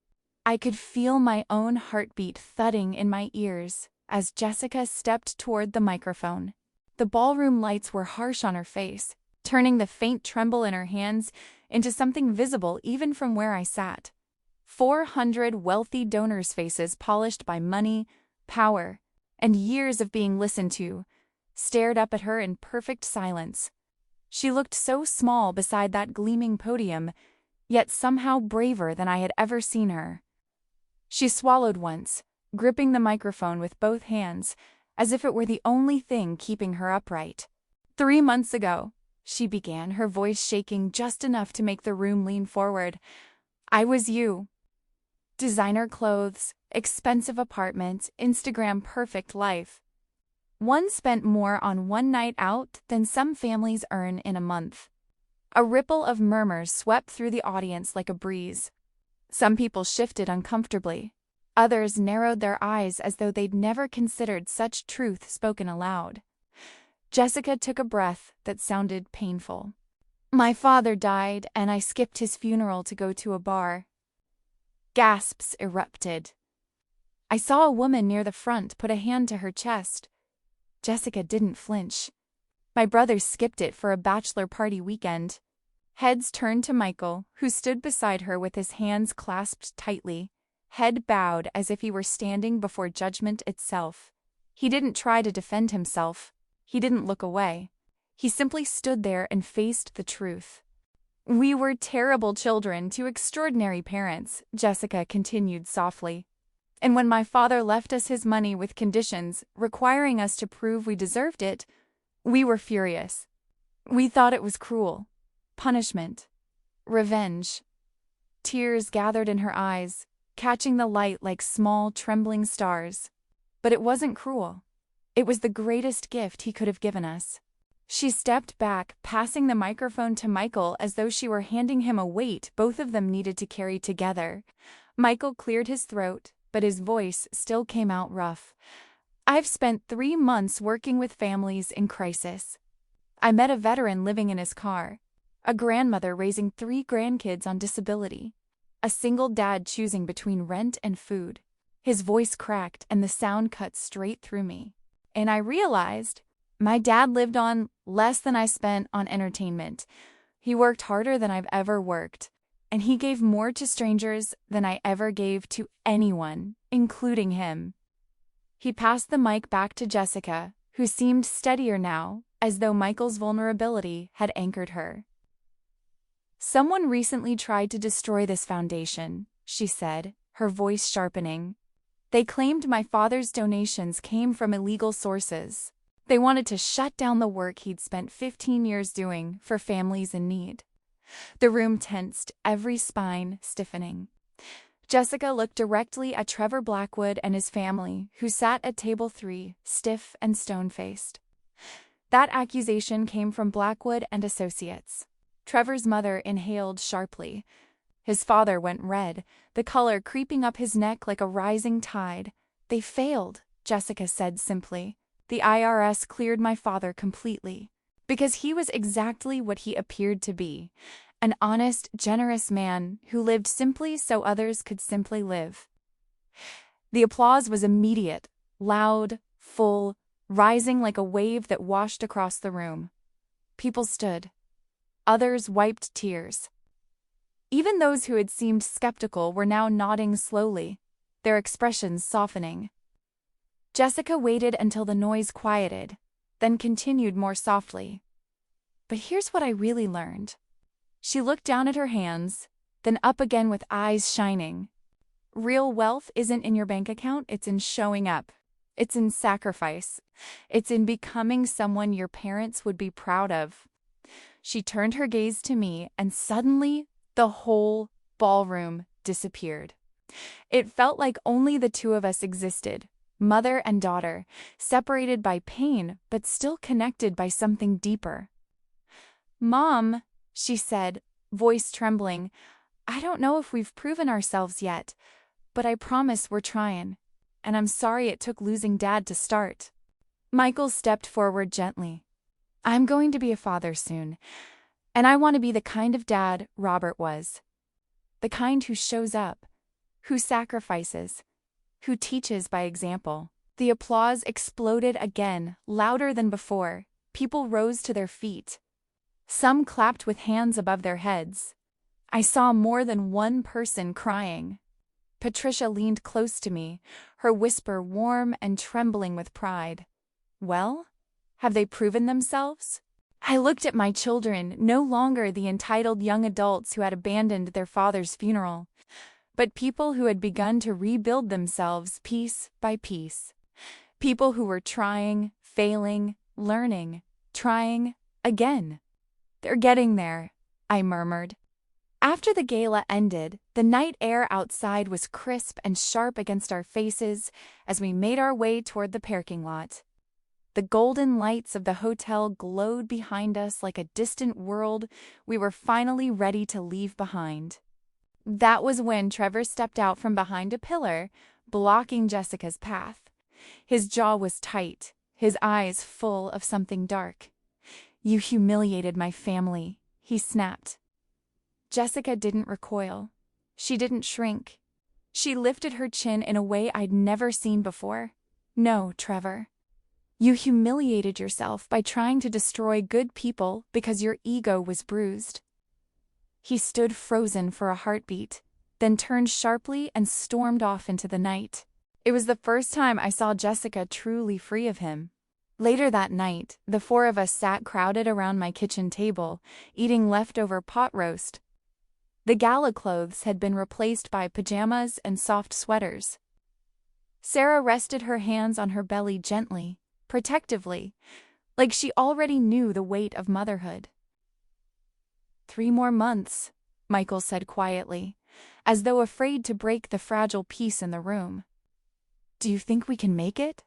I could feel my own heartbeat thudding in my ears as Jessica stepped toward the microphone. The ballroom lights were harsh on her face, turning the faint tremble in her hands into something visible even from where I sat. 400 wealthy donors' faces polished by money, power, and years of being listened to, stared up at her in perfect silence. She looked so small beside that gleaming podium, yet somehow braver than I had ever seen her. She swallowed once, gripping the microphone with both hands, as if it were the only thing keeping her upright. 3 months ago, she began, her voice shaking just enough to make the room lean forward, I was you. Designer clothes, expensive apartment, Instagram perfect life. One spent more on one night out than some families earn in a month. A ripple of murmurs swept through the audience like a breeze. Some people shifted uncomfortably. Others narrowed their eyes as though they'd never considered such truth spoken aloud. Jessica took a breath that sounded painful. My father died, and I skipped his funeral to go to a bar. Gasps erupted. I saw a woman near the front put a hand to her chest. Jessica didn't flinch. My brother skipped it for a bachelor party weekend. Heads turned to Michael, who stood beside her with his hands clasped tightly, head bowed as if he were standing before judgment itself. He didn't try to defend himself. He didn't look away. He simply stood there and faced the truth. We were terrible children to extraordinary parents, Jessica continued softly. And when my father left us his money with conditions, requiring us to prove we deserved it, we were furious. We thought it was cruel. Punishment. Revenge. Tears gathered in her eyes, catching the light like small, trembling stars. But it wasn't cruel. It was the greatest gift he could have given us. She stepped back, passing the microphone to Michael as though she were handing him a weight both of them needed to carry together. Michael cleared his throat, but his voice still came out rough. I've spent 3 months working with families in crisis. I met a veteran living in his car, a grandmother raising 3 grandkids on disability, a single dad choosing between rent and food. His voice cracked and the sound cut straight through me. And I realized my dad lived on less than I spent on entertainment. He worked harder than I've ever worked, and he gave more to strangers than I ever gave to anyone, including him. He passed the mic back to Jessica, who seemed steadier now, as though Michael's vulnerability had anchored her. Someone recently tried to destroy this foundation, she said, her voice sharpening. They claimed my father's donations came from illegal sources. They wanted to shut down the work he'd spent 15 years doing for families in need. The room tensed, every spine stiffening. Jessica looked directly at Trevor Blackwood and his family, who sat at table 3, stiff and stone-faced. That accusation came from Blackwood and Associates. Trevor's mother inhaled sharply. His father went red, the color creeping up his neck like a rising tide. They failed, Jessica said simply. The IRS cleared my father completely, because he was exactly what he appeared to be, an honest, generous man who lived simply so others could simply live. The applause was immediate, loud, full, rising like a wave that washed across the room. People stood. Others wiped tears. Even those who had seemed skeptical were now nodding slowly, their expressions softening. Jessica waited until the noise quieted, then continued more softly. But here's what I really learned. She looked down at her hands, then up again with eyes shining. Real wealth isn't in your bank account, it's in showing up. It's in sacrifice. It's in becoming someone your parents would be proud of. She turned her gaze to me, and suddenly the whole ballroom disappeared. It felt like only the two of us existed, mother and daughter, separated by pain but still connected by something deeper. "Mom," she said, voice trembling, "I don't know if we've proven ourselves yet, but I promise we're trying. And I'm sorry it took losing Dad to start." Michael stepped forward gently. "I'm going to be a father soon, and I want to be the kind of dad Robert was. The kind who shows up, who sacrifices, who teaches by example." The applause exploded again, louder than before. People rose to their feet. Some clapped with hands above their heads. I saw more than one person crying. Patricia leaned close to me, her whisper warm and trembling with pride. "Well, have they proven themselves?" I looked at my children, no longer the entitled young adults who had abandoned their father's funeral, but people who had begun to rebuild themselves piece by piece. People who were trying, failing, learning, trying again. "They're getting there," I murmured. After the gala ended, the night air outside was crisp and sharp against our faces as we made our way toward the parking lot. The golden lights of the hotel glowed behind us like a distant world we were finally ready to leave behind. That was when Trevor stepped out from behind a pillar, blocking Jessica's path. His jaw was tight, his eyes full of something dark. "You humiliated my family," he snapped. Jessica didn't recoil. She didn't shrink. She lifted her chin in a way I'd never seen before. "No, Trevor. You humiliated yourself by trying to destroy good people because your ego was bruised." He stood frozen for a heartbeat, then turned sharply and stormed off into the night. It was the first time I saw Jessica truly free of him. Later that night, the four of us sat crowded around my kitchen table, eating leftover pot roast. The gala clothes had been replaced by pajamas and soft sweaters. Sarah rested her hands on her belly gently, protectively, like she already knew the weight of motherhood. 3 more months, Michael said quietly, as though afraid to break the fragile peace in the room. "Do you think we can make it?"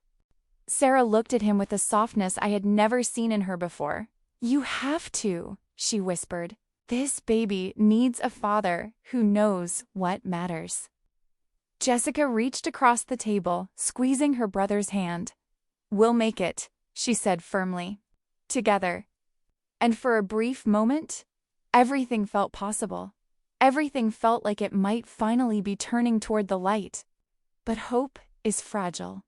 Sarah looked at him with a softness I had never seen in her before. "You have to," she whispered. "This baby needs a father who knows what matters." Jessica reached across the table, squeezing her brother's hand. "We'll make it," she said firmly. "Together." And for a brief moment, everything felt possible. Everything felt like it might finally be turning toward the light. But hope is fragile.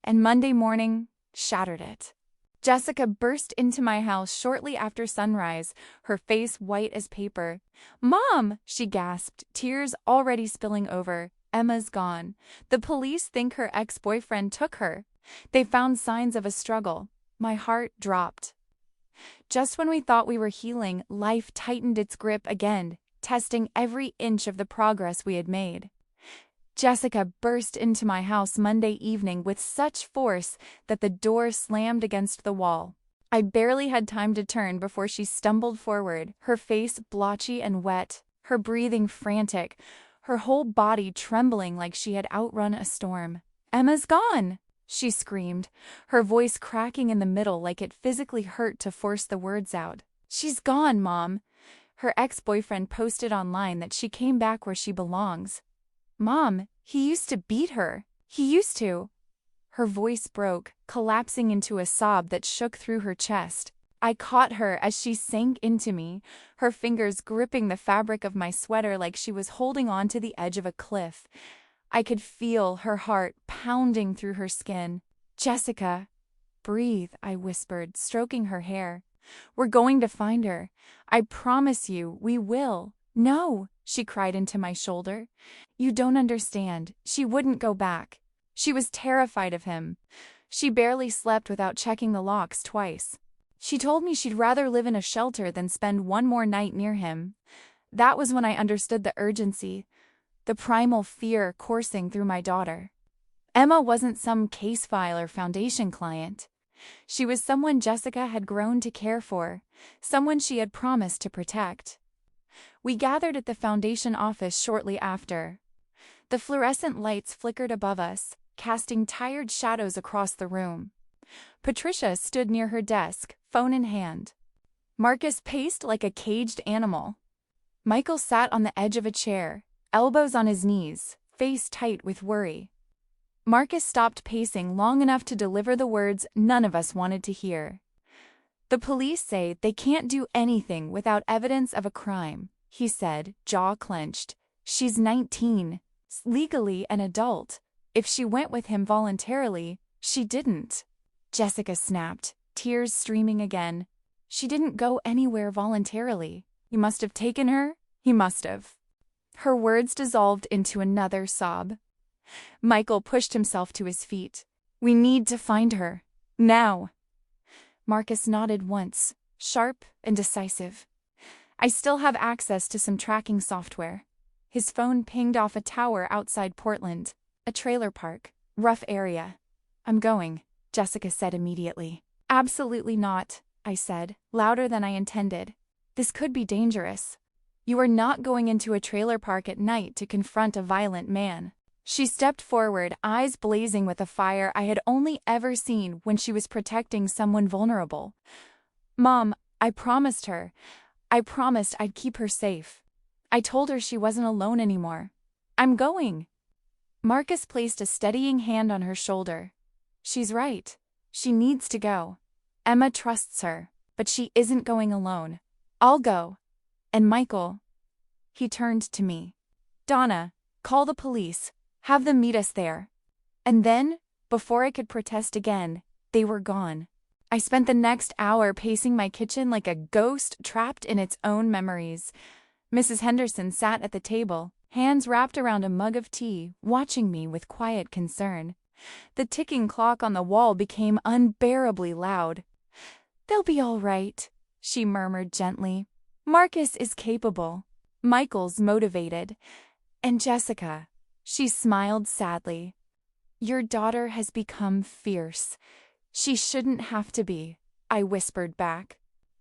And Monday morning shattered it. Jessica burst into my house shortly after sunrise, her face white as paper. "Mom!" she gasped, tears already spilling over. "Emma's gone. The police think her ex-boyfriend took her. They found signs of a struggle." My heart dropped. Just when we thought we were healing, life tightened its grip again, testing every inch of the progress we had made. Jessica burst into my house Monday evening with such force that the door slammed against the wall. I barely had time to turn before she stumbled forward, her face blotchy and wet, her breathing frantic, her whole body trembling like she had outrun a storm. "Emma's gone!" she screamed, her voice cracking in the middle like it physically hurt to force the words out. "She's gone, Mom." Her ex-boyfriend posted online that she came back where she belongs. "Mom, he used to beat her. He used to." Her voice broke, collapsing into a sob that shook through her chest. I caught her as she sank into me, her fingers gripping the fabric of my sweater like she was holding on to the edge of a cliff. I could feel her heart pounding through her skin. "Jessica, breathe," I whispered, stroking her hair. "We're going to find her. I promise you, we will." "No," she cried into my shoulder. "You don't understand. She wouldn't go back." She was terrified of him. She barely slept without checking the locks twice. She told me she'd rather live in a shelter than spend one more night near him. That was when I understood the urgency, the primal fear coursing through my daughter. Emma wasn't some case file or foundation client. She was someone Jessica had grown to care for, someone she had promised to protect. We gathered at the foundation office shortly after. The fluorescent lights flickered above us, casting tired shadows across the room. Patricia stood near her desk, phone in hand. Marcus paced like a caged animal. Michael sat on the edge of a chair, elbows on his knees, face tight with worry. Marcus stopped pacing long enough to deliver the words none of us wanted to hear. "The police say they can't do anything without evidence of a crime," he said, jaw clenched. "She's 19, legally an adult. If she went with him voluntarily, she didn't." Jessica snapped, tears streaming again. "She didn't go anywhere voluntarily. You must have taken her? He must have." Her words dissolved into another sob. Michael pushed himself to his feet. "We need to find her. Now." Marcus nodded once, sharp and decisive. "I still have access to some tracking software." His phone pinged off a tower outside Portland, a trailer park, rough area. "I'm going," Jessica said immediately. "Absolutely not," I said, louder than I intended. "This could be dangerous. You are not going into a trailer park at night to confront a violent man." She stepped forward, eyes blazing with a fire I had only ever seen when she was protecting someone vulnerable. "Mom, I promised her. I promised I'd keep her safe. I told her she wasn't alone anymore. I'm going." Marcus placed a steadying hand on her shoulder. "She's right. She needs to go. Emma trusts her, but she isn't going alone. I'll go. And Michael." He turned to me. "Donna, call the police. Have them meet us there." And then, before I could protest again, they were gone. I spent the next hour pacing my kitchen like a ghost trapped in its own memories. Mrs. Henderson sat at the table, hands wrapped around a mug of tea, watching me with quiet concern. The ticking clock on the wall became unbearably loud. "They'll be all right," she murmured gently. "Marcus is capable. Michael's motivated. And Jessica," she smiled sadly, "your daughter has become fierce. She shouldn't have to be," I whispered back.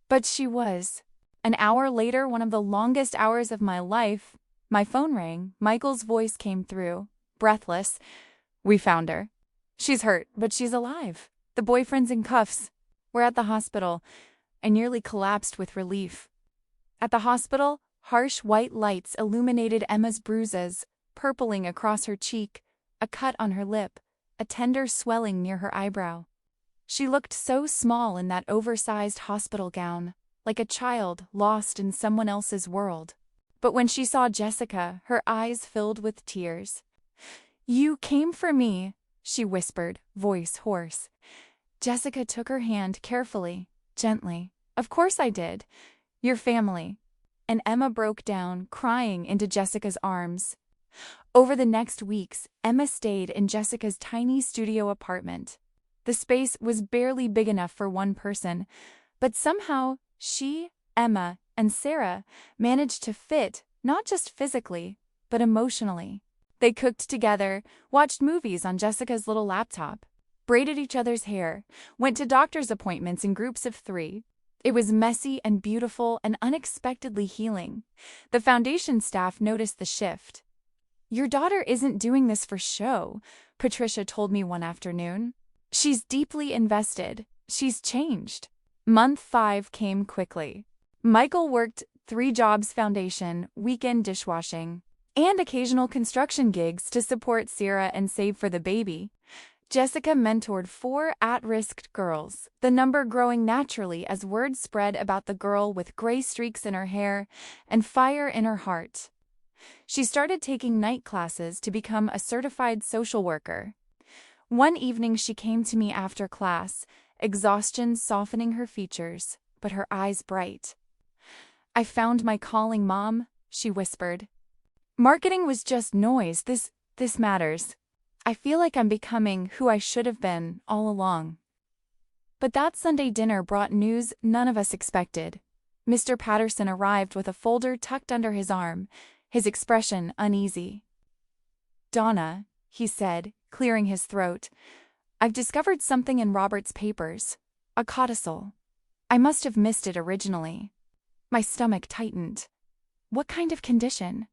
But she was. An hour later, one of the longest hours of my life, my phone rang. Michael's voice came through, breathless. "We found her. She's hurt, but she's alive. The boyfriend's in cuffs. We're at the hospital." I nearly collapsed with relief. At the hospital, harsh white lights illuminated Emma's bruises, purpling across her cheek, a cut on her lip, a tender swelling near her eyebrow. She looked so small in that oversized hospital gown, like a child lost in someone else's world. But when she saw Jessica, her eyes filled with tears. "You came for me," she whispered, voice hoarse. Jessica took her hand carefully, gently. "Of course I did. Your family." And Emma broke down, crying into Jessica's arms. Over the next weeks, Emma stayed in Jessica's tiny studio apartment. The space was barely big enough for one person, but somehow she, Emma, and Sarah managed to fit, not just physically, but emotionally. They cooked together, watched movies on Jessica's little laptop, braided each other's hair, went to doctor's appointments in groups of 3. It was messy and beautiful and unexpectedly healing. The foundation staff noticed the shift. "Your daughter isn't doing this for show," Patricia told me one afternoon. "She's deeply invested. She's changed." Month 5 came quickly. Michael worked 3 jobs: foundation, weekend dishwashing, and occasional construction gigs to support Sierra and save for the baby. Jessica mentored 4 at-risk girls, the number growing naturally as word spread about the girl with gray streaks in her hair and fire in her heart. She started taking night classes to become a certified social worker. One evening she came to me after class, exhaustion softening her features, but her eyes bright. "I found my calling, Mom," she whispered. "Marketing was just noise. This matters. I feel like I'm becoming who I should have been all along." But that Sunday dinner brought news none of us expected. Mr. Patterson arrived with a folder tucked under his arm, his expression uneasy. "Donna," he said, clearing his throat, "I've discovered something in Robert's papers. A codicil. I must have missed it originally." My stomach tightened. What kind of condition?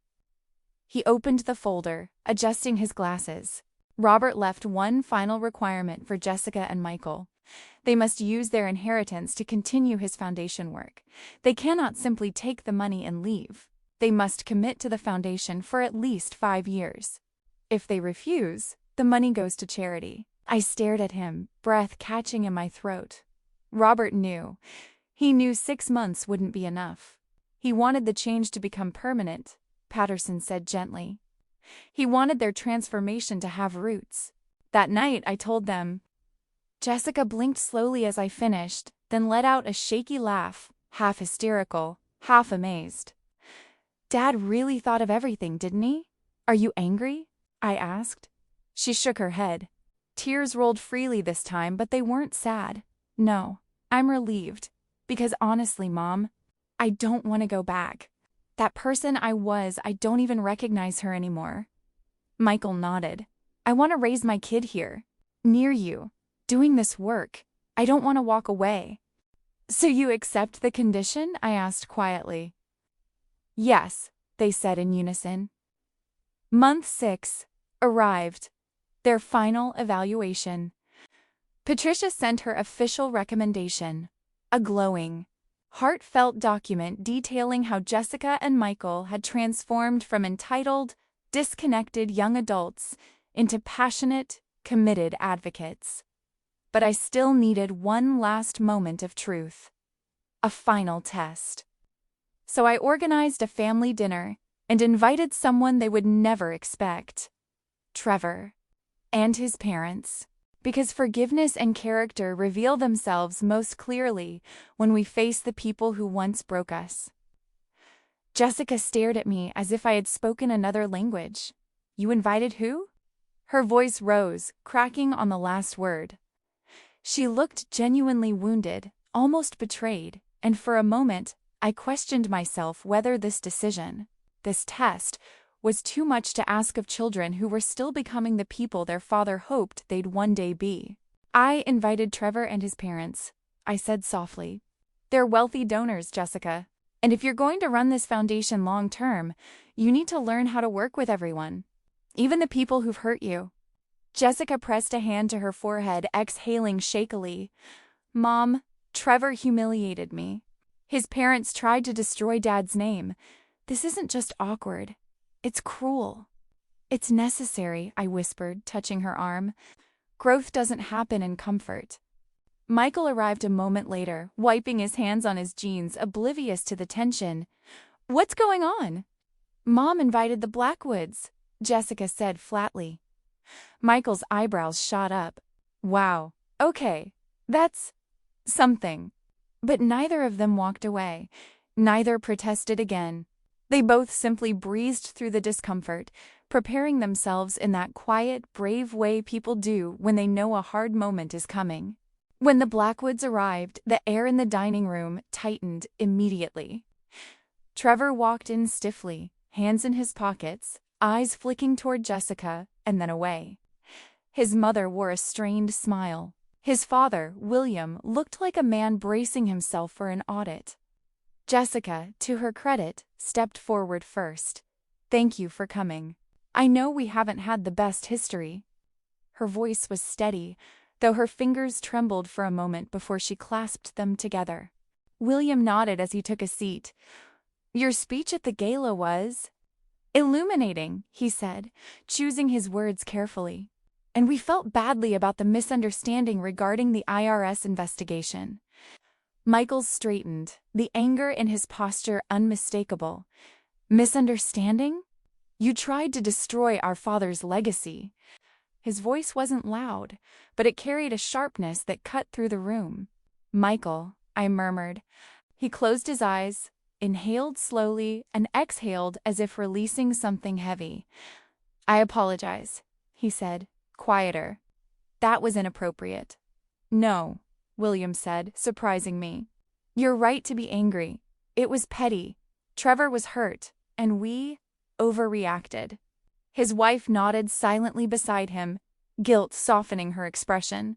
He opened the folder, adjusting his glasses. Robert left one final requirement for Jessica and Michael. They must use their inheritance to continue his foundation work. They cannot simply take the money and leave. They must commit to the foundation for at least 5 years. If they refuse, the money goes to charity. I stared at him, breath catching in my throat. Robert knew. He knew 6 months wouldn't be enough. He wanted the change to become permanent, Patterson said gently. He wanted their transformation to have roots. That night I told them. Jessica blinked slowly as I finished, then let out a shaky laugh, half hysterical, half amazed. Dad really thought of everything, didn't he? Are you angry? I asked. She shook her head. Tears rolled freely this time, but they weren't sad. No, I'm relieved. Because honestly, Mom, I don't want to go back. That person I don't even recognize her anymore. Michael nodded. I want to raise my kid here, near you, doing this work. I don't want to walk away. So you accept the condition? I asked quietly. Yes, they said in unison. Month 6 arrived. Their final evaluation. Patricia sent her official recommendation. A glowing, heartfelt document detailing how Jessica and Michael had transformed from entitled, disconnected young adults into passionate, committed advocates. But I still needed one last moment of truth. A final test. So I organized a family dinner and invited someone they would never expect. Trevor. And his parents. Because forgiveness and character reveal themselves most clearly when we face the people who once broke us. Jessica stared at me as if I had spoken another language. You invited who? Her voice rose, cracking on the last word. She looked genuinely wounded, almost betrayed, and for a moment, I questioned myself whether this decision, this test, was too much to ask of children who were still becoming the people their father hoped they'd one day be. I invited Trevor and his parents, I said softly. They're wealthy donors, Jessica. And if you're going to run this foundation long term, you need to learn how to work with everyone. Even the people who've hurt you. Jessica pressed a hand to her forehead, exhaling shakily. Mom, Trevor humiliated me. His parents tried to destroy Dad's name. This isn't just awkward. It's cruel. It's necessary, I whispered, touching her arm. Growth doesn't happen in comfort. Michael arrived a moment later, wiping his hands on his jeans, oblivious to the tension. What's going on? Mom invited the Blackwoods, Jessica said flatly. Michael's eyebrows shot up. Wow, okay, that's something. But neither of them walked away. Neither protested again. They both simply breezed through the discomfort, preparing themselves in that quiet, brave way people do when they know a hard moment is coming. When the Blackwoods arrived, the air in the dining room tightened immediately. Trevor walked in stiffly, hands in his pockets, eyes flicking toward Jessica, and then away. His mother wore a strained smile. His father, William, looked like a man bracing himself for an audit. Jessica, to her credit, stepped forward first. Thank you for coming. I know we haven't had the best history. Her voice was steady, though her fingers trembled for a moment before she clasped them together. William nodded as he took a seat. Your speech at the gala was illuminating, he said, choosing his words carefully. And we felt badly about the misunderstanding regarding the IRS investigation. Michael straightened, the anger in his posture unmistakable. Misunderstanding? You tried to destroy our father's legacy. His voice wasn't loud, but it carried a sharpness that cut through the room. Michael, I murmured. He closed his eyes, inhaled slowly, and exhaled as if releasing something heavy. I apologize, he said, quieter. That was inappropriate. No, William said, surprising me. You're right to be angry. It was petty. Trevor was hurt, and we overreacted. His wife nodded silently beside him, guilt softening her expression.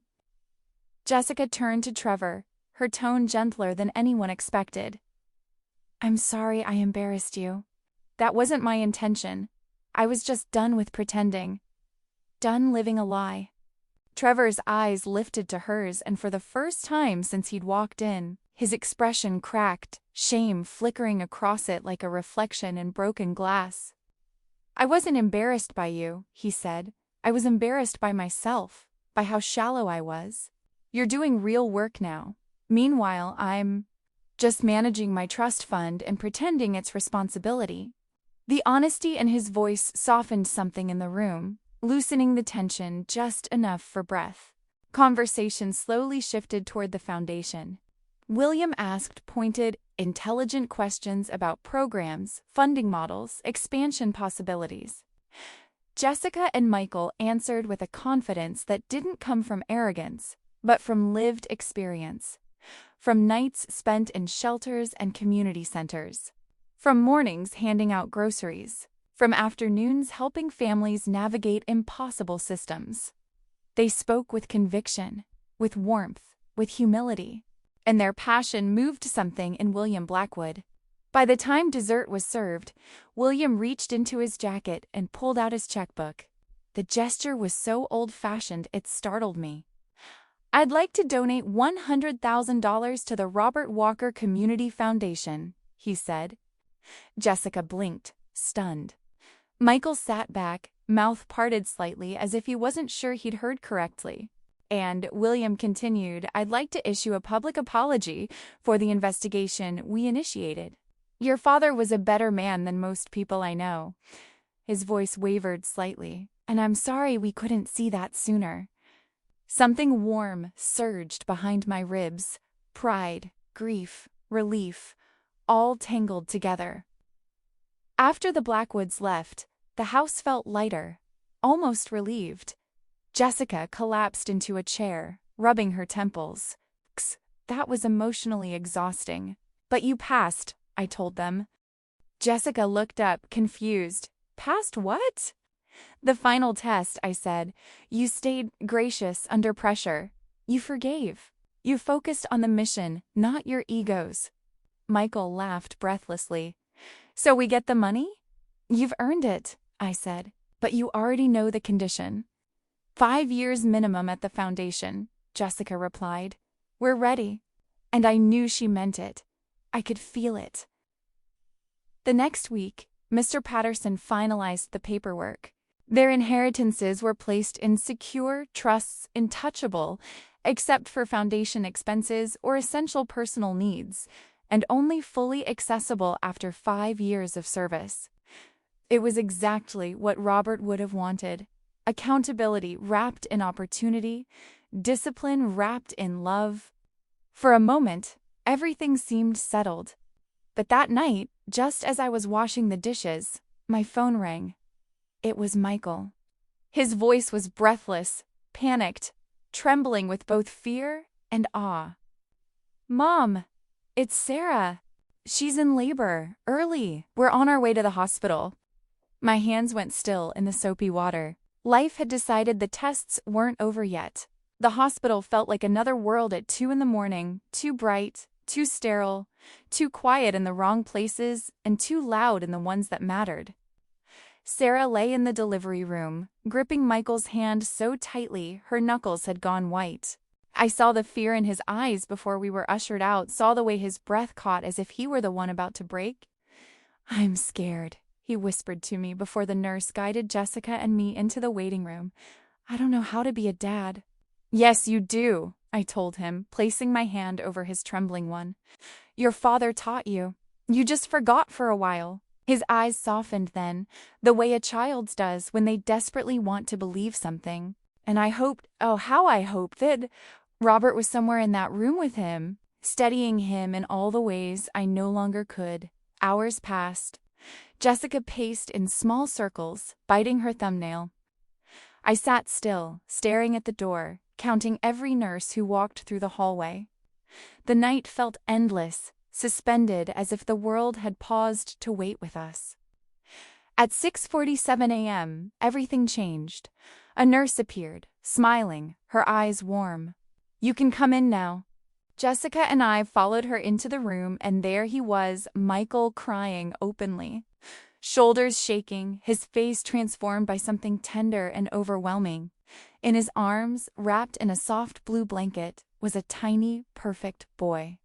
Jessica turned to Trevor, her tone gentler than anyone expected. I'm sorry I embarrassed you. That wasn't my intention. I was just done with pretending. Done living a lie. Trevor's eyes lifted to hers, and for the first time since he'd walked in, his expression cracked, shame flickering across it like a reflection in broken glass. I wasn't embarrassed by you, he said. I was embarrassed by myself, by how shallow I was. You're doing real work now. Meanwhile, I'm just managing my trust fund and pretending it's responsibility. The honesty in his voice softened something in the room, loosening the tension just enough for breath. Conversation slowly shifted toward the foundation. William asked pointed, intelligent questions about programs, funding models, expansion possibilities. Jessica and Michael answered with a confidence that didn't come from arrogance, but from lived experience. From nights spent in shelters and community centers. From mornings handing out groceries. From afternoons helping families navigate impossible systems. They spoke with conviction, with warmth, with humility, and their passion moved something in William Blackwood. By the time dessert was served, William reached into his jacket and pulled out his checkbook. The gesture was so old-fashioned it startled me. I'd like to donate $100,000 to the Robert Walker Community Foundation, he said. Jessica blinked, stunned. Michael sat back, mouth parted slightly as if he wasn't sure he'd heard correctly. And William continued, I'd like to issue a public apology for the investigation we initiated. Your father was a better man than most people I know. His voice wavered slightly, and I'm sorry we couldn't see that sooner. Something warm surged behind my ribs. Pride, grief, relief, all tangled together. After the Blackwoods left, the house felt lighter, almost relieved. Jessica collapsed into a chair, rubbing her temples. That was emotionally exhausting. But you passed, I told them. Jessica looked up, confused. Passed what? The final test, I said. You stayed gracious under pressure. You forgave. You focused on the mission, not your egos. Michael laughed breathlessly. So we get the money? You've earned it, I said, but you already know the condition. 5 years minimum at the foundation, Jessica replied. We're ready. And I knew she meant it. I could feel it. The next week, Mr. Patterson finalized the paperwork. Their inheritances were placed in secure trusts, untouchable, except for foundation expenses or essential personal needs, and only fully accessible after 5 years of service. It was exactly what Robert would have wanted. Accountability wrapped in opportunity, discipline wrapped in love. For a moment, everything seemed settled. But that night, just as I was washing the dishes, my phone rang. It was Michael. His voice was breathless, panicked, trembling with both fear and awe. Mom, it's Sarah. She's in labor, early. We're on our way to the hospital. My hands went still in the soapy water. Life had decided the tests weren't over yet. The hospital felt like another world at 2 a.m, too bright, too sterile, too quiet in the wrong places, and too loud in the ones that mattered. Sarah lay in the delivery room, gripping Michael's hand so tightly her knuckles had gone white. I saw the fear in his eyes before we were ushered out, saw the way his breath caught as if he were the one about to break. I'm scared, he whispered to me before the nurse guided Jessica and me into the waiting room. I don't know how to be a dad. Yes, you do, I told him, placing my hand over his trembling one. Your father taught you. You just forgot for a while. His eyes softened then, the way a child's does when they desperately want to believe something. And I hoped, oh, how I hoped that Robert was somewhere in that room with him, steadying him in all the ways I no longer could. Hours passed. Jessica paced in small circles, biting her thumbnail. I sat still, staring at the door, counting every nurse who walked through the hallway. The night felt endless, suspended as if the world had paused to wait with us. At 6:47 a.m., everything changed. A nurse appeared, smiling, her eyes warm. You can come in now. Jessica and I followed her into the room, and there he was, Michael, crying openly. Shoulders shaking, his face transformed by something tender and overwhelming. In his arms, wrapped in a soft blue blanket, was a tiny, perfect boy.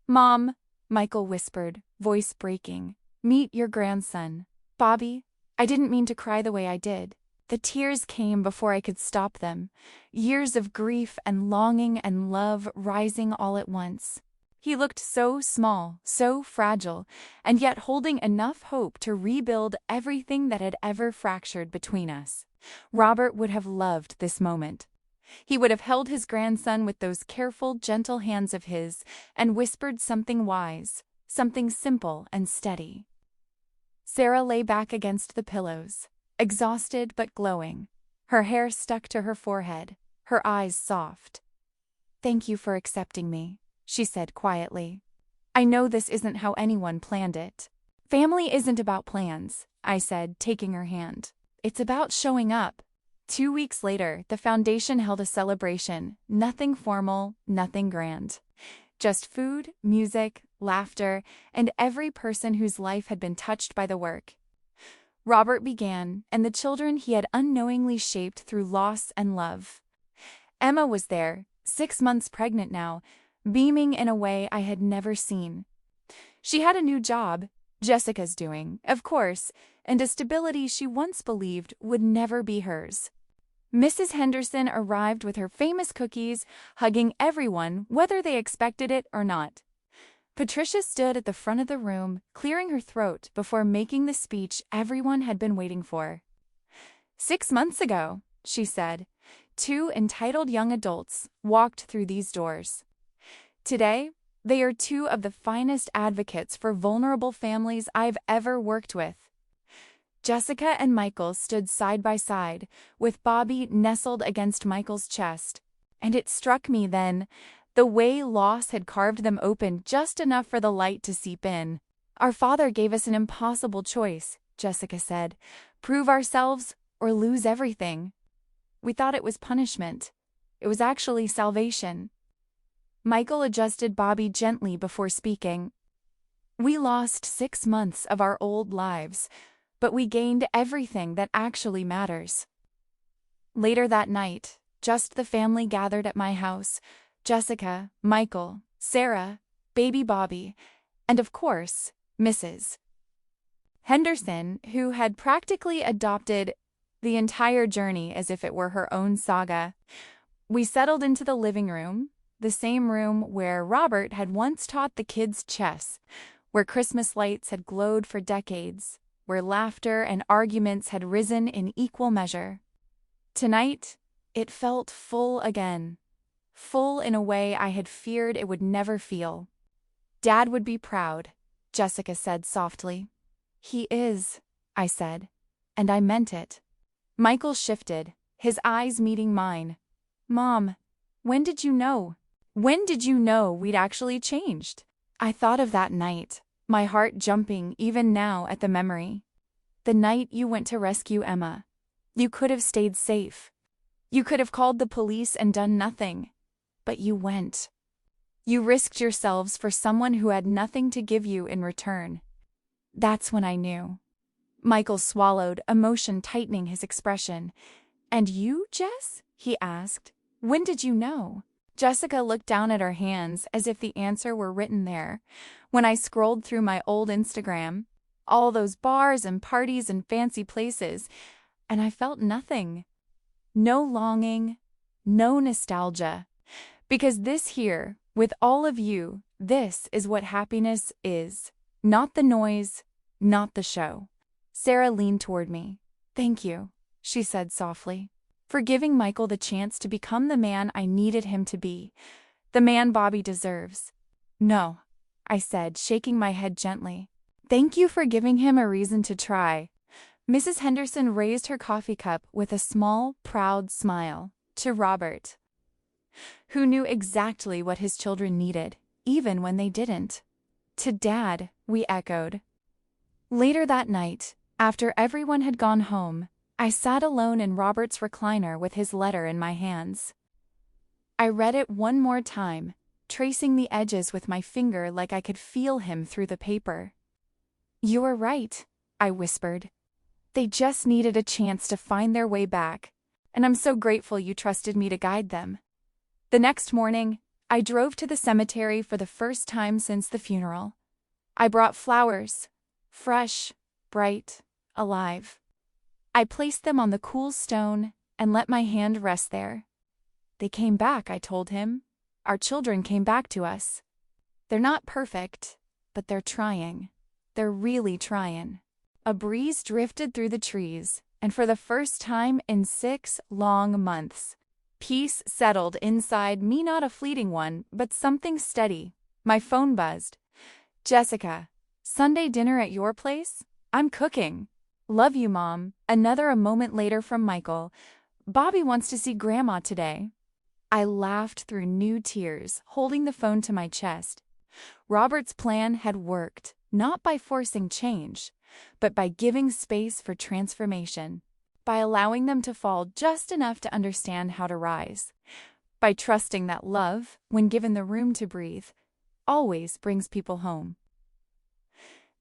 "Mom," Michael whispered, voice breaking, "meet your grandson." "Bobby, I didn't mean to cry the way I did." The tears came before I could stop them, years of grief and longing and love rising all at once. He looked so small, so fragile, and yet holding enough hope to rebuild everything that had ever fractured between us. Robert would have loved this moment. He would have held his grandson with those careful, gentle hands of his and whispered something wise, something simple and steady. Sarah lay back against the pillows, exhausted but glowing, her hair stuck to her forehead, her eyes soft. "Thank you for accepting me," she said quietly. "I know this isn't how anyone planned it." "Family isn't about plans," I said, taking her hand. "It's about showing up." 2 weeks later, the foundation held a celebration, nothing formal, nothing grand. Just food, music, laughter, and every person whose life had been touched by the work. Robert began, and the children he had unknowingly shaped through loss and love. Emma was there, 6 months pregnant now, beaming in a way I had never seen. She had a new job, Jessica's doing, of course, and a stability she once believed would never be hers. Mrs. Henderson arrived with her famous cookies, hugging everyone whether they expected it or not. Patricia stood at the front of the room, clearing her throat before making the speech everyone had been waiting for. "6 months ago," she said, 2 entitled young adults walked through these doors. Today, they are 2 of the finest advocates for vulnerable families I've ever worked with. Jessica and Michael stood side by side, with Bobby nestled against Michael's chest, and it struck me then, the way loss had carved them open just enough for the light to seep in. "Our father gave us an impossible choice," Jessica said, "prove ourselves or lose everything. We thought it was punishment. It was actually salvation." Michael adjusted Bobby gently before speaking. "We lost 6 months of our old lives, but we gained everything that actually matters." Later that night, just the family gathered at my house, Jessica, Michael, Sarah, baby Bobby, and of course, Mrs. Henderson, who had practically adopted the entire journey as if it were her own saga. We settled into the living room, the same room where Robert had once taught the kids chess, where Christmas lights had glowed for decades, where laughter and arguments had risen in equal measure. Tonight, it felt full again, full in a way I had feared it would never feel. "Dad would be proud," Jessica said softly. "He is," I said, and I meant it. Michael shifted, his eyes meeting mine. "Mom, when did you know? When did you know we'd actually changed?" I thought of that night, my heart jumping even now at the memory. The night you went to rescue Emma. You could have stayed safe. You could have called the police and done nothing. But you went. You risked yourselves for someone who had nothing to give you in return. That's when I knew. Michael swallowed, emotion tightening his expression. "And you, Jess?" he asked. "When did you know?" Jessica looked down at her hands as if the answer were written there. When I scrolled through my old Instagram, all those bars and parties and fancy places, and I felt nothing. No longing, no nostalgia. Because this here, with all of you, this is what happiness is. Not the noise, not the show. Sarah leaned toward me. "Thank you," she said softly, "for giving Michael the chance to become the man I needed him to be, the man Bobby deserves." "No," I said, shaking my head gently. "Thank you for giving him a reason to try." Mrs. Henderson raised her coffee cup with a small, proud smile to Robert, who knew exactly what his children needed, even when they didn't. "To Dad," we echoed. Later that night, after everyone had gone home, I sat alone in Robert's recliner with his letter in my hands. I read it one more time, tracing the edges with my finger like I could feel him through the paper. "You were right," I whispered. They just needed a chance to find their way back, and I'm so grateful you trusted me to guide them. The next morning, I drove to the cemetery for the first time since the funeral. I brought flowers, fresh, bright, alive. I placed them on the cool stone and let my hand rest there. They came back, I told him. Our children came back to us. They're not perfect, but they're trying. They're really trying. A breeze drifted through the trees, and for the first time in 6 long months, peace settled inside me, not a fleeting one, but something steady. My phone buzzed. Jessica, Sunday dinner at your place? I'm cooking. Love you, Mom. Another a moment later from Michael. Bobby wants to see Grandma today. I laughed through new tears, holding the phone to my chest. Robert's plan had worked, not by forcing change, but by giving space for transformation, by allowing them to fall just enough to understand how to rise, by trusting that love, when given the room to breathe, always brings people home.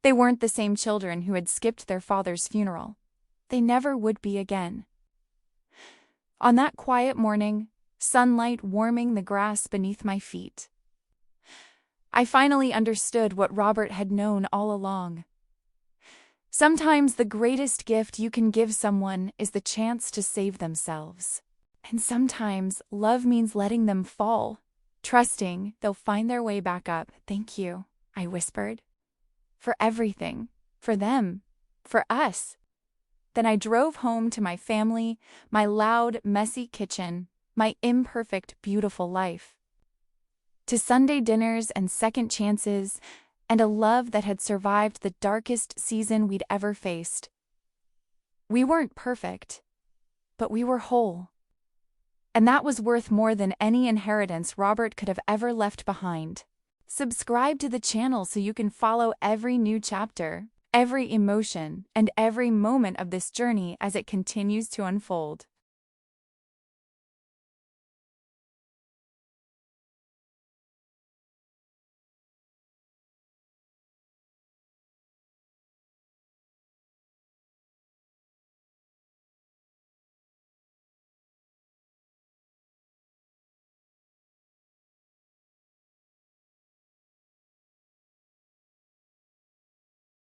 They weren't the same children who had skipped their father's funeral. They never would be again. On that quiet morning, sunlight warming the grass beneath my feet, I finally understood what Robert had known all along. Sometimes the greatest gift you can give someone is the chance to save themselves. And sometimes love means letting them fall, trusting they'll find their way back up. Thank you, I whispered. For everything. For them. For us. Then I drove home to my family, my loud, messy kitchen, my imperfect, beautiful life. To Sunday dinners and second chances, and a love that had survived the darkest season we'd ever faced. We weren't perfect, but we were whole. And that was worth more than any inheritance Robert could have ever left behind. Subscribe to the channel so you can follow every new chapter, every emotion, and every moment of this journey as it continues to unfold.